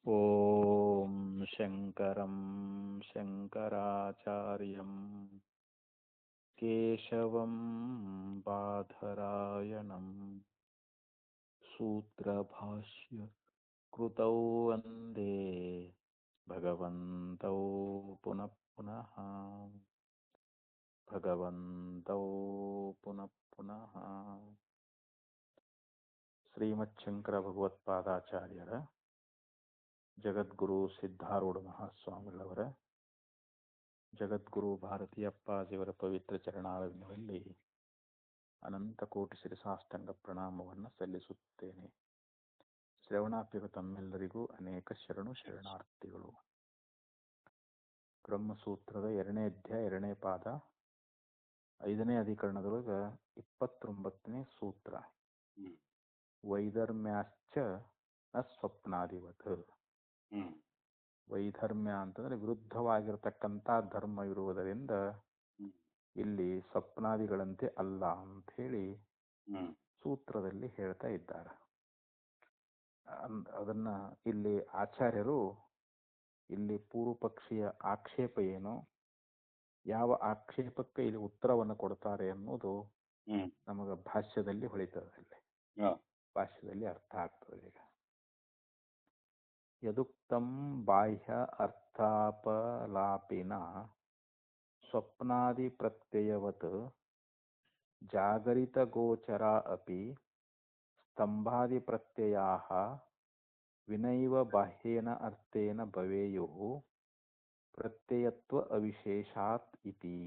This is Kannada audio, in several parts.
ಓಂ ಶಂಕರಂ ಶಂಕರಾಚಾರ್ಯಂ ಕೇಶವಂ ಬಾದರಾಯಣಂ ಸೂತ್ರಭಾಷ್ಯ ಕೃತೌ ವಂದೇ ಭಗವಂತೌ ಪುನಃ ಪುನಃ ಭಗವಂತೌ ಪುನಃ ಪುನಃ ಶ್ರೀಮಚ್ಛಂಕರ ಭಗವತ್ಪಾದಾಚಾರ್ಯರ ಜಗದ್ಗುರು ಸಿದ್ಧಾರೂಢ ಮಹಾಸ್ವಾಮಿಗಳವರ ಜಗದ್ಗುರು ಭಾರತೀಯಪ್ಪಾಜಿಯವರ ಪವಿತ್ರ ಚರಣಾರವಿಂದದಲ್ಲಿ ಅನಂತ ಕೋಟಿ ಶಿರಸಾಷ್ಟಾಂಗ ಪ್ರಣಾಮವನ್ನು ಸಲ್ಲಿಸುತ್ತೇನೆ. ಶ್ರವಣಾಪ್ಯಗ ತಮ್ಮೆಲ್ಲರಿಗೂ ಅನೇಕ ಶರಣಾರ್ಥಿಗಳು. ಬ್ರಹ್ಮಸೂತ್ರದ 2ನೇ ಅಧ್ಯಾಯ 2ನೇ ಪಾದ 5ನೇ ಅಧಿಕರಣದೊಳಗೆ 29ನೇ ಸೂತ್ರ. ವೈಧರ್ಮ್ಯಾಶ್ಚ ನ ಸ್ವಪ್ನಾದಿವತ್. ವೈಧರ್ಮ್ಯ ಅಂತಂದ್ರೆ ವಿರುದ್ಧವಾಗಿರತಕ್ಕಂಥ ಧರ್ಮ ಇರುವುದರಿಂದ ಇಲ್ಲಿ ಸ್ವಪ್ನಾದಿಗಳಂತೆ ಅಲ್ಲ ಅಂತ ಹೇಳಿ ಸೂತ್ರದಲ್ಲಿ ಹೇಳ್ತಾ ಇದ್ದಾರೆ. ಅದನ್ನ ಇಲ್ಲಿ ಆಚಾರ್ಯರು ಇಲ್ಲಿ ಪೂರ್ವ ಪಕ್ಷಿಯ ಆಕ್ಷೇಪ ಏನು, ಯಾವ ಆಕ್ಷೇಪಕ್ಕೆ ಇಲ್ಲಿ ಉತ್ತರವನ್ನು ಕೊಡ್ತಾರೆ ಅನ್ನೋದು ನಮಗ ಭಾಷ್ಯದಲ್ಲಿ ಹೊಳಿತದೆ. ಭಾಷ್ಯದಲ್ಲಿ ಅರ್ಥ ಆಗ್ತದೆ. ಈಗ ಯದುಕ್ತಂ ಬಾಹ್ಯ ಅರ್ಥಾಪಲಾಪಿನ ಸ್ವಪ್ನಾದಿ ಪ್ರತ್ಯಯವತ್ ಜಾಗರಿತ ಗೋಚರ ಅಪಿ ಸ್ತಂಭಾದಿ ಪ್ರತ್ಯಯಾಃ ವಿನೈವ ಬಾಹ್ಯೇನ ಅರ್ಥೇನ ಭವೇಯುಃ ಪ್ರತ್ಯಯತ್ವ ಅವಿಶೇಷಾತ್ ಇತಿ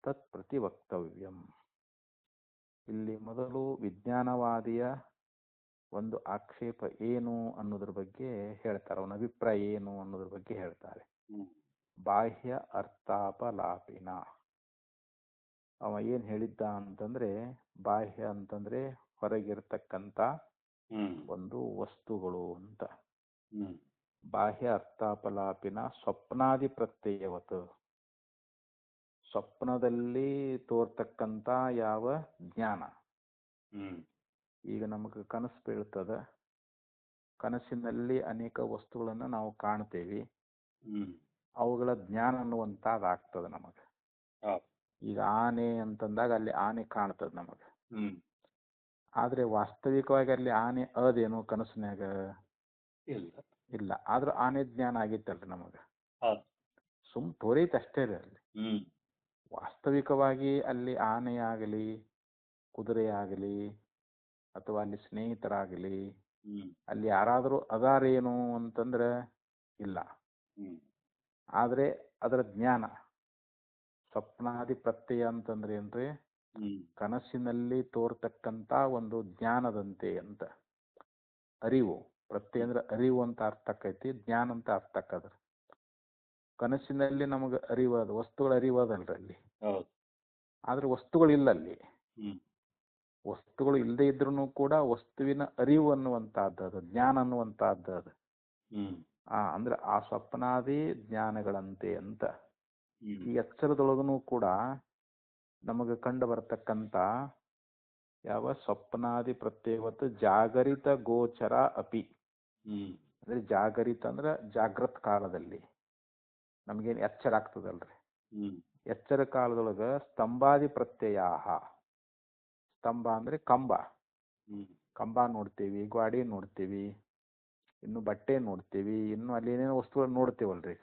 ತತ್ ಪ್ರತಿವಕ್ತವ್ಯಂ. ಇಲ್ಲಿ ಮೊದಲು ವಿಜ್ಞಾನವಾದಿಯ ಒಂದು ಆಕ್ಷೇಪ ಏನು ಅನ್ನೋದ್ರ ಬಗ್ಗೆ ಹೇಳ್ತಾರೆ, ಅವನ ಅಭಿಪ್ರಾಯ ಏನು ಅನ್ನೋದ್ರ ಬಗ್ಗೆ ಹೇಳ್ತಾರೆ. ಬಾಹ್ಯ ಅರ್ಥಾಪಲಾಪಿನ ಅವ ಏನ್ ಹೇಳಿದ್ದ ಅಂತಂದ್ರೆ, ಬಾಹ್ಯ ಅಂತಂದ್ರೆ ಹೊರಗಿರ್ತಕ್ಕಂಥ ಒಂದು ವಸ್ತುಗಳು ಅಂತ. ಬಾಹ್ಯ ಅರ್ಥಾಪಲಾಪಿನ ಸ್ವಪ್ನಾದಿ ಪ್ರತ್ಯಯವತ್, ಸ್ವಪ್ನದಲ್ಲಿ ತೋರ್ತಕ್ಕಂಥ ಯಾವ ಜ್ಞಾನ. ಈಗ ನಮಗೆ ಕನಸು ಬೀಳ್ತದ, ಕನಸಿನಲ್ಲಿ ಅನೇಕ ವಸ್ತುಗಳನ್ನು ನಾವು ಕಾಣ್ತೇವಿ, ಅವುಗಳ ಜ್ಞಾನ ಅನ್ನುವಂಥದ್ದಾಗ್ತದೆ ನಮಗೆ. ಈಗ ಆನೆ ಅಂತಂದಾಗ ಅಲ್ಲಿ ಆನೆ ಕಾಣ್ತದ ನಮಗೆ, ಆದ್ರೆ ವಾಸ್ತವಿಕವಾಗಿ ಅಲ್ಲಿ ಆನೆ ಅದೇನೋ ಕನಸಿನಾಗ ಇಲ್ಲ. ಆದ್ರೂ ಆನೆ ಜ್ಞಾನ ಆಗಿತ್ತಲ್ರಿ ನಮಗ, ಸುಮ್ ತೋರೈತೆ ಅಷ್ಟೇ ರೀ. ಅಲ್ಲಿ ವಾಸ್ತವಿಕವಾಗಿ ಅಲ್ಲಿ ಆನೆ ಆಗಲಿ, ಕುದುರೆ ಆಗಲಿ, ಅಥವಾ ಅಲ್ಲಿ ಸ್ನೇಹಿತರಾಗಲಿ, ಅಲ್ಲಿ ಯಾರಾದರೂ ಅದಾರೇನು ಅಂತಂದ್ರೆ ಇಲ್ಲ. ಆದ್ರೆ ಅದರ ಜ್ಞಾನ ಸ್ವಪ್ನಾದಿ ಪ್ರತ್ಯಯ ಅಂತಂದ್ರೆ ಏನ್ರಿ, ಕನಸಿನಲ್ಲಿ ತೋರ್ತಕ್ಕಂಥ ಒಂದು ಜ್ಞಾನದಂತೆ ಅಂತ. ಅರಿವು, ಪ್ರತ್ಯಯ ಅಂದ್ರೆ ಅರಿವು ಅಂತ ಅರ್ಥಕ್ಕೈತಿ, ಜ್ಞಾನ ಅಂತ ಅರ್ಥಕ್ಕದ್ರ. ಕನಸಿನಲ್ಲಿ ನಮಗೆ ಅರಿವಾದ ವಸ್ತುಗಳ ಅರಿವಾದಲ್ರಿ ಅಲ್ಲಿ, ಆದ್ರೆ ವಸ್ತುಗಳಿಲ್ಲ ಅಲ್ಲಿ. ವಸ್ತುಗಳು ಇಲ್ಲದೆ ಇದ್ರೂ ಕೂಡ ವಸ್ತುವಿನ ಅರಿವು ಅನ್ನುವಂತಹದ್ದು, ಅದು ಜ್ಞಾನ ಅನ್ನುವಂತಹದ್ದು ಅದು. ಅಂದ್ರೆ ಆ ಸ್ವಪ್ನಾದಿ ಜ್ಞಾನಗಳಂತೆ ಅಂತ. ಈ ಎಚ್ಚರದೊಳಗನು ಕೂಡ ನಮಗೆ ಕಂಡು ಬರತಕ್ಕಂತ ಯಾವ ಸ್ವಪ್ನಾದಿ ಪ್ರತ್ಯವತ್ ಜಾಗರಿತ ಗೋಚರ ಅಪಿ. ಅಂದ್ರೆ ಜಾಗರಿತ ಅಂದ್ರೆ ಜಾಗೃತ್ ಕಾಲದಲ್ಲಿ ನಮ್ಗೇನು ಎಚ್ಚರ ಆಗ್ತದಲ್ರಿ, ಎಚ್ಚರ ಕಾಲದೊಳಗ ಸ್ತಂಭಾದಿ ಪ್ರತ್ಯಯ. ಸ್ತಂಭ ಅಂದ್ರೆ ಕಂಬ, ಕಂಬ ನೋಡ್ತೀವಿ, ಗಾಡಿ ನೋಡ್ತೀವಿ, ಇನ್ನು ಬಟ್ಟೆ ನೋಡ್ತೀವಿ, ಇನ್ನು ಅಲ್ಲಿ ಏನೇನೋ ವಸ್ತುಗಳು ನೋಡ್ತೀವಲ್ರಿ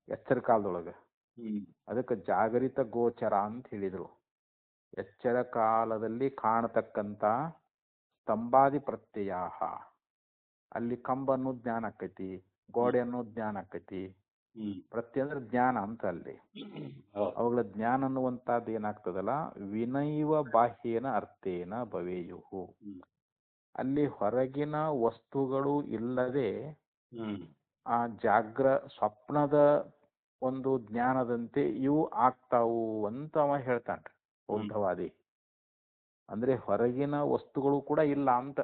ಎಚ್ಚರ ಕಾಲದೊಳಗ. ಅದಕ್ಕೆ ಜಾಗರಿತ ಗೋಚರ ಅಂತ ಹೇಳಿದ್ರು. ಎಚ್ಚರ ಕಾಲದಲ್ಲಿ ಕಾಣತಕ್ಕಂತ ಸ್ತಂಭಾದಿ ಪ್ರತ್ಯಯ. ಅಲ್ಲಿ ಕಂಬ ಅನ್ನೋ ಜ್ಞಾನ ಆಕೈತಿ, ಗೋಡೆ ಅನ್ನೋ ಜ್ಞಾನ ಆಕೈತಿ. ಪ್ರತ್ಯಯ ಅಂದ್ರೆ ಜ್ಞಾನ ಅಂತ. ಅಲ್ಲಿ ಅವುಗಳ ಜ್ಞಾನ ಅನ್ನುವಂತಹದ್ದು ಏನಾಗ್ತದಲ್ಲ, ವಿನೈವ ಬಾಹ್ಯೇನ ಅರ್ಥೇನ ಭವೇಯುಹು. ಅಲ್ಲಿ ಹೊರಗಿನ ವಸ್ತುಗಳು ಇಲ್ಲದೆ ಆ ಸ್ವಪ್ನದ ಒಂದು ಜ್ಞಾನದಂತೆ ಇವು ಆಗ್ತಾವು ಅಂತ ಅವ ಹೇಳ್ತಾನ್ರಿ ಬೌದ್ಧವಾದಿ. ಅಂದ್ರೆ ಹೊರಗಿನ ವಸ್ತುಗಳು ಕೂಡ ಇಲ್ಲ ಅಂತ.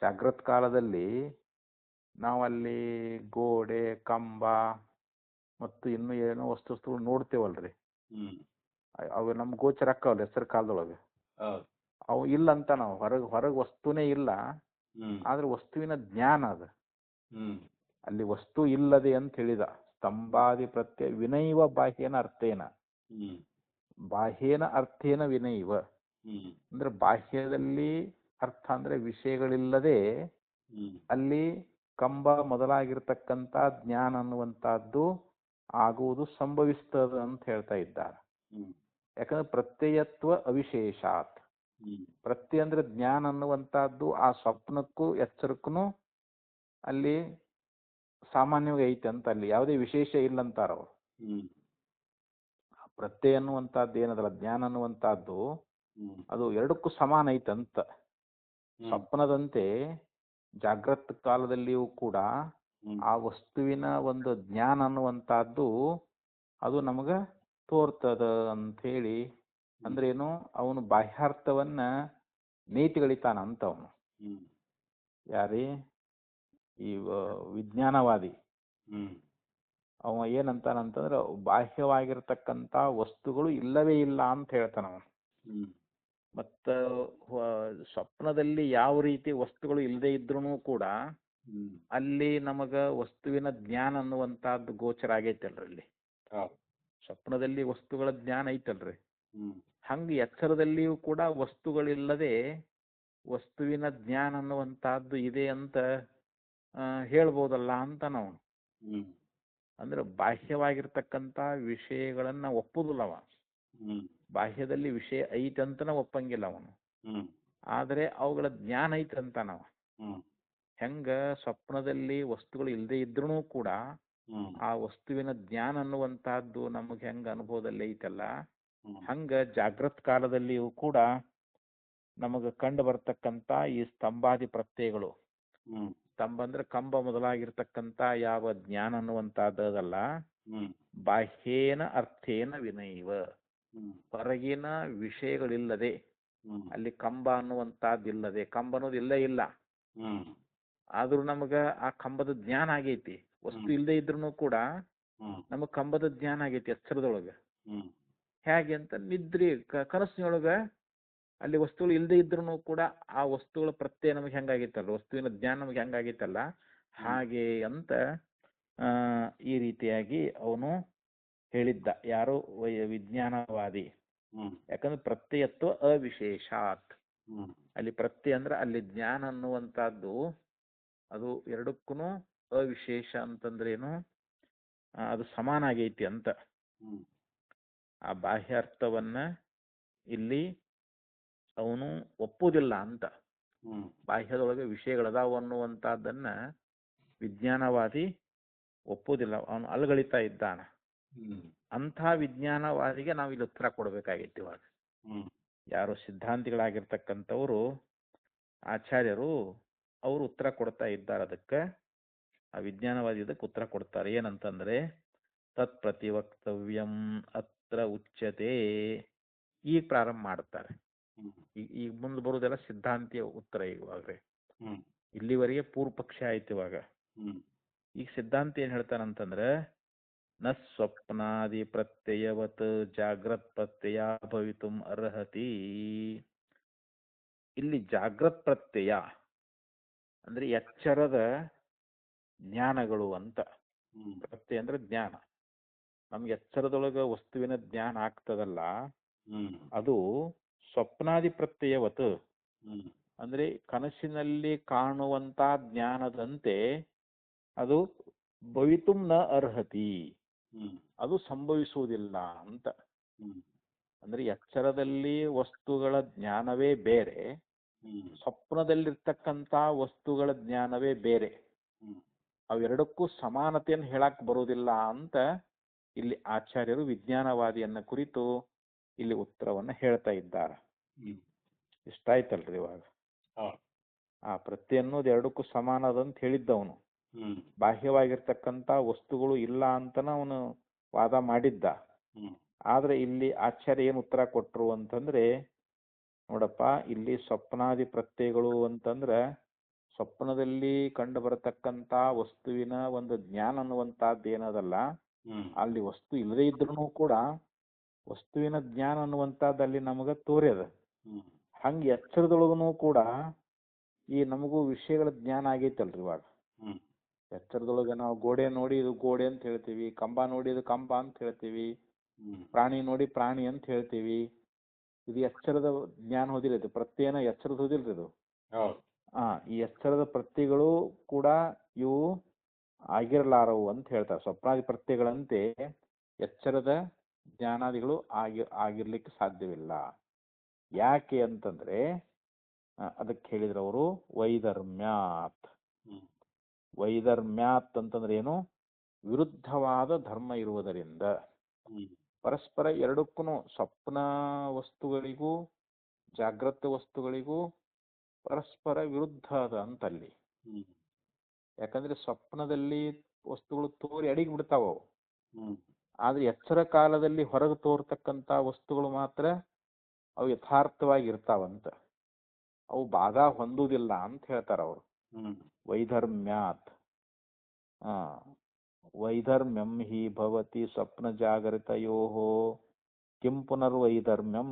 ಜಾಗೃತ್ ಕಾಲದಲ್ಲಿ ನಾವಲ್ಲಿ ಗೋಡೆ, ಕಂಬ ಮತ್ತು ಇನ್ನು ಏನೋ ವಸ್ತುಗಳು ನೋಡ್ತೇವಲ್ರಿ, ಅವು ನಮ್ ಗೋಚರ ಅಕ್ಕವಲ್ಲ ಹೆಸರು ಕಾಲದೊಳಗೆ. ಅವು ಇಲ್ಲ ಅಂತ, ನಾವು ಹೊರಗೆ ವಸ್ತುನೇ ಇಲ್ಲ, ಆದ್ರೆ ವಸ್ತುವಿನ ಜ್ಞಾನ ಅದು. ಅಲ್ಲಿ ವಸ್ತು ಇಲ್ಲದೆ ಅಂತ ಹೇಳಿದ. ಸ್ತಂಭಾದಿ ಪ್ರತ್ಯಯ ವಿನೈವ ಬಾಹ್ಯನ ಅರ್ಥೇನ, ಬಾಹ್ಯನ ಅರ್ಥೇನ ವಿನೈವ ಅಂದ್ರೆ ಬಾಹ್ಯದಲ್ಲಿ ಅರ್ಥ ಅಂದ್ರೆ ವಿಷಯಗಳಿಲ್ಲದೆ ಅಲ್ಲಿ ಕಂಬ ಮೊದಲಾಗಿರ್ತಕ್ಕಂಥ ಜ್ಞಾನ ಅನ್ನುವಂತಹದ್ದು ಆಗುವುದು ಸಂಭವಿಸ್ತದ ಅಂತ ಹೇಳ್ತಾ ಇದ್ದಾರೆ. ಯಾಕಂದ್ರೆ ಪ್ರತ್ಯಯತ್ವ ಅವಿಶೇಷಾತ್, ಪ್ರತ್ಯಯ ಅಂದ್ರೆ ಜ್ಞಾನ ಅನ್ನುವಂತಹದ್ದು ಆ ಸ್ವಪ್ನಕ್ಕೂ ಎಚ್ಚರಕ್ಕೂ ಅಲ್ಲಿ ಸಾಮಾನ್ಯವಾಗಿ ಐತೆ ಅಂತ, ಅಲ್ಲಿ ಯಾವುದೇ ವಿಶೇಷ ಇಲ್ಲ ಅಂತಾರ ಅವರು. ಪ್ರತ್ಯಯ ಅನ್ನುವಂತಹದ್ದು ಏನದಲ್ಲ, ಜ್ಞಾನ ಅನ್ನುವಂತಹದ್ದು ಅದು ಎರಡಕ್ಕೂ ಸಮಾನ ಐತಂತ. ಸ್ವಪ್ನದಂತೆ ಜಾಗೃತ ಕಾಲದಲ್ಲಿಯೂ ಕೂಡ ಆ ವಸ್ತುವಿನ ಒಂದು ಜ್ಞಾನ ಅನ್ನುವಂತಹದ್ದು ಅದು ನಮಗ ತೋರ್ತದ ಅಂತ ಹೇಳಿ. ಅಂದ್ರೇನು, ಅವನು ಬಾಹ್ಯಾರ್ಥವನ್ನ ನೀತಿಗಳಿತಾನ ಅಂತ ಅವನು. ಯಾರಿ ಈ ವಿಜ್ಞಾನವಾದಿ ಅವ ಏನಂತಾನಂತಂದ್ರೆ ಬಾಹ್ಯವಾಗಿರ್ತಕ್ಕಂಥ ವಸ್ತುಗಳು ಇಲ್ಲವೇ ಇಲ್ಲ ಅಂತ ಹೇಳ್ತಾನ ಅವನು. ಮತ್ತ ಸ್ವಪ್ನದಲ್ಲಿ ಯಾವ ರೀತಿ ವಸ್ತುಗಳು ಇಲ್ಲದೆ ಇದ್ರೂ ಕೂಡ ಅಲ್ಲಿ ನಮಗ ವಸ್ತುವಿನ ಜ್ಞಾನ ಅನ್ನುವಂತಹದ್ದು ಗೋಚರ ಆಗೈತಲ್ರಿ. ಅಲ್ಲಿ ಸ್ವಪ್ನದಲ್ಲಿ ವಸ್ತುಗಳ ಜ್ಞಾನ ಐತಲ್ರಿ, ಹಂಗ ಎಚ್ಚರದಲ್ಲಿಯೂ ಕೂಡ ವಸ್ತುಗಳಿಲ್ಲದೆ ವಸ್ತುವಿನ ಜ್ಞಾನ ಅನ್ನುವಂತಹದ್ದು ಇದೆ ಅಂತ ಹೇಳ್ಬೋದಲ್ಲ ಅಂತ ನಾವು. ಅಂದ್ರೆ ಬಾಹ್ಯವಾಗಿರ್ತಕ್ಕಂಥ ವಿಷಯಗಳನ್ನ ಒಪ್ಪುದಿಲ್ಲವ. ಬಾಹ್ಯದಲ್ಲಿ ವಿಷಯ ಐತಂತನ ಒಪ್ಪಂಗಿಲ್ಲ ಅವನು, ಆದ್ರೆ ಅವುಗಳ ಜ್ಞಾನ ಐತಂತ ನಾವು. ಹೆಂಗ ಸ್ವಪ್ನದಲ್ಲಿ ವಸ್ತುಗಳು ಇಲ್ಲದೆ ಇದ್ರೂ ಕೂಡ ಆ ವಸ್ತುವಿನ ಜ್ಞಾನ ಅನ್ನುವಂತಹದ್ದು ನಮಗೆ ಹೆಂಗ ಅನುಭವದಲ್ಲಿ ಐತಲ್ಲ, ಹಂಗ ಜಾಗೃತ್ ಕಾಲದಲ್ಲಿಯೂ ಕೂಡ ನಮಗ ಕಂಡು ಬರ್ತಕ್ಕಂಥ ಈ ಸ್ತಂಭಾದಿ ಪ್ರತ್ಯಯಗಳು, ಸ್ತಂಭ ಅಂದ್ರೆ ಕಂಬ ಮೊದಲಾಗಿರ್ತಕ್ಕಂಥ ಯಾವ ಜ್ಞಾನ ಅನ್ನುವಂತಹದ್ದಲ್ಲ, ಬಾಹ್ಯೇನ ಅರ್ಥೇನ ವಿನೈವ, ಹೊರಗಿನ ವಿಷಯಗಳಿಲ್ಲದೆ ಅಲ್ಲಿ ಕಂಬ ಅನ್ನುವಂತಹದ್ದಿಲ್ಲದೆ, ಕಂಬ ಅನ್ನೋದು ಇಲ್ಲೇ ಇಲ್ಲ, ಆದ್ರೂ ನಮಗ ಆ ಕಂಬದ ಜ್ಞಾನ ಆಗೈತಿ. ವಸ್ತು ಇಲ್ಲದೆ ಇದ್ರು ಕೂಡ ನಮಗ್ ಕಂಬದ ಜ್ಞಾನ ಆಗೈತಿ ಎಚ್ಚರದೊಳಗ. ಹೇಗೆ ಅಂತ, ನಿದ್ರಿ ಕನಸಿನೊಳಗ ಅಲ್ಲಿ ವಸ್ತುಗಳು ಇಲ್ಲದೆ ಇದ್ರು ಕೂಡ ಆ ವಸ್ತುಗಳ ಪ್ರತ್ಯಯ ನಮಗೆ ಹೆಂಗಾಗಿತ್ತಲ್ಲ, ವಸ್ತುವಿನ ಜ್ಞಾನ ನಮಗೆ ಹೆಂಗಾಗಿತ್ತಲ್ಲ ಹಾಗೆ ಅಂತ ಈ ರೀತಿಯಾಗಿ ಅವನು ಹೇಳಿದ್ದ. ಯಾರು ವಿಜ್ಞಾನವಾದಿ. ಯಾಕಂದ್ರೆ ಪ್ರತ್ಯಯತ್ವ ಅವಿಶೇಷಾತ್, ಅಲ್ಲಿ ಪ್ರತ್ಯಯ ಅಂದ್ರೆ ಅಲ್ಲಿ ಜ್ಞಾನ ಅನ್ನುವಂತಹದ್ದು ಅದು ಎರಡಕ್ಕೂ ಅವಿಶೇಷ ಅಂತಂದ್ರೇನು, ಅದು ಸಮಾನ ಆಗೈತಿ ಅಂತ. ಆ ಬಾಹ್ಯಾರ್ಥವನ್ನ ಇಲ್ಲಿ ಅವನು ಒಪ್ಪುವುದಿಲ್ಲ ಅಂತ. ಬಾಹ್ಯದೊಳಗೆ ವಿಷಯಗಳದಾವು ಅನ್ನುವಂತಹದ್ದನ್ನ ವಿಜ್ಞಾನವಾದಿ ಒಪ್ಪುವುದಿಲ್ಲ, ಅವನು ಅಲ್ಗಳಿತಾ ಇದ್ದಾನ. ಅಂಥ ವಿಜ್ಞಾನವಾದಿಗೆ ನಾವು ಇಲ್ಲಿ ಉತ್ತರ ಕೊಡ್ಬೇಕಾಗಿತ್ತು ಇವಾಗ. ಯಾರು ಸಿದ್ಧಾಂತಿಗಳಾಗಿರ್ತಕ್ಕಂಥವ್ರು ಆಚಾರ್ಯರು ಅವರು ಉತ್ತರ ಕೊಡ್ತಾ ಇದ್ದಾರೆ. ಅದಕ್ಕೆ ಆ ವಿಜ್ಞಾನವಾದಿ ಇದಕ್ಕೆ ಉತ್ತರ ಕೊಡ್ತಾರೆ. ಏನಂತಂದ್ರೆ, ತತ್ ಪ್ರತಿವಕ್ತವ್ಯಂ ಅತ್ರ ಉಚ್ಯತೆ. ಈಗ ಪ್ರಾರಂಭ ಮಾಡ್ತಾರೆ. ಈಗ ಮುಂದೆ ಬರುವುದೆಲ್ಲ ಸಿದ್ಧಾಂತಿಯ ಉತ್ತರ. ಇವಾಗ್ರೆ ಇಲ್ಲಿವರೆಗೆ ಪೂರ್ವ ಪಕ್ಷ ಆಯ್ತು. ಇವಾಗ ಈಗ ಸಿದ್ಧಾಂತಿ ಏನ್ ಹೇಳ್ತಾನಂತಂದ್ರೆ, ನ ಸ್ವಪ್ನಾದಿ ಪ್ರತ್ಯಯವತ್ ಜಾಗ್ರತ್ ಪ್ರತ್ಯಯ ಭವಿತುಂ ಅರ್ಹತಿ. ಇಲ್ಲಿ ಜಾಗ್ರತ್ ಪ್ರತ್ಯಯ ಅಂದ್ರೆ ಎಚ್ಚರದ ಜ್ಞಾನಗಳು ಅಂತ. ಪ್ರತ್ಯಯ ಅಂದ್ರೆ ಜ್ಞಾನ. ನಮ್ಗೆ ಎಚ್ಚರದೊಳಗ ವಸ್ತುವಿನ ಜ್ಞಾನ ಆಗ್ತದಲ್ಲ, ಅದು ಸ್ವಪ್ನಾದಿ ಪ್ರತ್ಯಯವತ್ ಅಂದ್ರೆ ಕನಸಿನಲ್ಲಿ ಕಾಣುವಂತ ಜ್ಞಾನದಂತೆ ಅದು ಭವಿತುಂ ನ ಅರ್ಹತಿ, ಅದು ಸಂಭವಿಸುವುದಿಲ್ಲ ಅಂತ. ಅಂದ್ರೆ ಎಚ್ಚರದಲ್ಲಿ ವಸ್ತುಗಳ ಜ್ಞಾನವೇ ಬೇರೆ, ಸ್ವಪ್ನದಲ್ಲಿರ್ತಕ್ಕಂಥ ವಸ್ತುಗಳ ಜ್ಞಾನವೇ ಬೇರೆ. ಅವೆರಡಕ್ಕೂ ಸಮಾನತೆಯನ್ನು ಹೇಳಕ್ ಬರುವುದಿಲ್ಲ ಅಂತ ಇಲ್ಲಿ ಆಚಾರ್ಯರು ವಿಜ್ಞಾನವಾದಿಯನ್ನ ಕುರಿತು ಇಲ್ಲಿ ಉತ್ತರವನ್ನ ಹೇಳ್ತಾ ಇದ್ದಾರೆ. ಇಷ್ಟ ಆಯ್ತಲ್ರಿ ಇವಾಗ. ಆ ಪ್ರತ್ಯಯ ಅನ್ನೋದು ಎರಡಕ್ಕೂ ಸಮಾನ ಅದಂತ ಹೇಳಿದ್ದವನು. ಬಾಹ್ಯವಾಗಿರ್ತಕ್ಕಂಥ ವಸ್ತುಗಳು ಇಲ್ಲ ಅಂತನ ಅವನು ವಾದ ಮಾಡಿದ್ದ. ಆದ್ರೆ ಇಲ್ಲಿ ಆಚಾರ್ಯ ಏನು ಉತ್ತರ ಕೊಟ್ರು ಅಂತಂದ್ರೆ, ನೋಡಪ್ಪ, ಇಲ್ಲಿ ಸ್ವಪ್ನಾದಿ ಪ್ರತ್ಯಯಗಳು ಅಂತಂದ್ರೆ ಸ್ವಪ್ನದಲ್ಲಿ ಕಂಡು ಬರತಕ್ಕಂತ ವಸ್ತುವಿನ ಒಂದು ಜ್ಞಾನ ಅನ್ನುವಂತಹದ್ದು ಏನದಲ್ಲ, ಅಲ್ಲಿ ವಸ್ತು ಇಲ್ಲದೆ ಇದ್ರೂ ಕೂಡ ವಸ್ತುವಿನ ಜ್ಞಾನ ಅನ್ನುವಂತಹದ್ದು ಅಲ್ಲಿ ನಮಗ ತೋರ್ಯದ. ಹಂಗ ಎಚ್ಚರದೊಳಗನು ಕೂಡ ಈ ನಮಗೂ ವಿಷಯಗಳ ಜ್ಞಾನ ಆಗೈತಲ್ರಿ ಇವಾಗ. ಎಚ್ಚರದೊಳಗೆ ನಾವು ಗೋಡೆ ನೋಡಿ ಇದು ಗೋಡೆ ಅಂತ ಹೇಳ್ತೀವಿ, ಕಂಬ ನೋಡಿ ಇದು ಕಂಬ ಅಂತ ಹೇಳ್ತೀವಿ, ಪ್ರಾಣಿ ನೋಡಿ ಪ್ರಾಣಿ ಅಂತ ಹೇಳ್ತೀವಿ. ಇದು ಎಚ್ಚರದ ಜ್ಞಾನ ಹೋದಿಲ್ಲ, ಇದು ಪ್ರತ್ಯೇನ ಎಚ್ಚರದ ಹೋದಿಲ್ರಿ ಇದು. ಈ ಎಚ್ಚರದ ಪ್ರತ್ಯಗಳು ಕೂಡ ಇವು ಆಗಿರಲಾರವು ಅಂತ ಹೇಳ್ತಾರೆ. ಸ್ವಪ್ನಾದಿ ಪ್ರತ್ಯಗಳಂತೆ ಎಚ್ಚರದ ಜ್ಞಾನಾದಿಗಳು ಆಗಿರ್ಲಿಕ್ಕೆ ಸಾಧ್ಯವಿಲ್ಲ. ಯಾಕೆ ಅಂತಂದ್ರೆ ಅದಕ್ಕೆ ಹೇಳಿದ್ರು ಅವರು ವೈಧರ್ಮ್ಯಾತ್. ವೈಧರ್ಮ್ಯಾತ್ ಅಂತಂದ್ರೆ ಏನು? ವಿರುದ್ಧವಾದ ಧರ್ಮ ಇರುವುದರಿಂದ. ಪರಸ್ಪರ ಎರಡಕ್ಕೂ, ಸ್ವಪ್ನ ವಸ್ತುಗಳಿಗೂ ಜಾಗೃತ ವಸ್ತುಗಳಿಗೂ ಪರಸ್ಪರ ವಿರುದ್ಧ ಅದ ಅಂತಲ್ಲಿ. ಯಾಕಂದ್ರೆ ಸ್ವಪ್ನದಲ್ಲಿ ವಸ್ತುಗಳು ತೋರಿ ಅಡಿಗೆ ಬಿಡ್ತಾವ, ಆದ್ರೆ ಎಚ್ಚರ ಕಾಲದಲ್ಲಿ ಹೊರಗೆ ತೋರ್ತಕ್ಕಂತ ವಸ್ತುಗಳು ಮಾತ್ರ ಅವು ಯಥಾರ್ಥವಾಗಿ ಇರ್ತಾವಂತ, ಅವು ಬಾಧ ಹೊಂದುವುದಿಲ್ಲ ಅಂತ ಹೇಳ್ತಾರ ಅವರು. ವೈಧರ್ಮ್ಯಾತ್. ವೈಧರ್ಮ್ಯಂ ಹಿ ಭವತಿ ಸ್ವಪ್ನ ಜಾಗೃತಯೋ ಕಿಂ ಪುನರ್ವೈಧರ್ಮ್ಯಂ.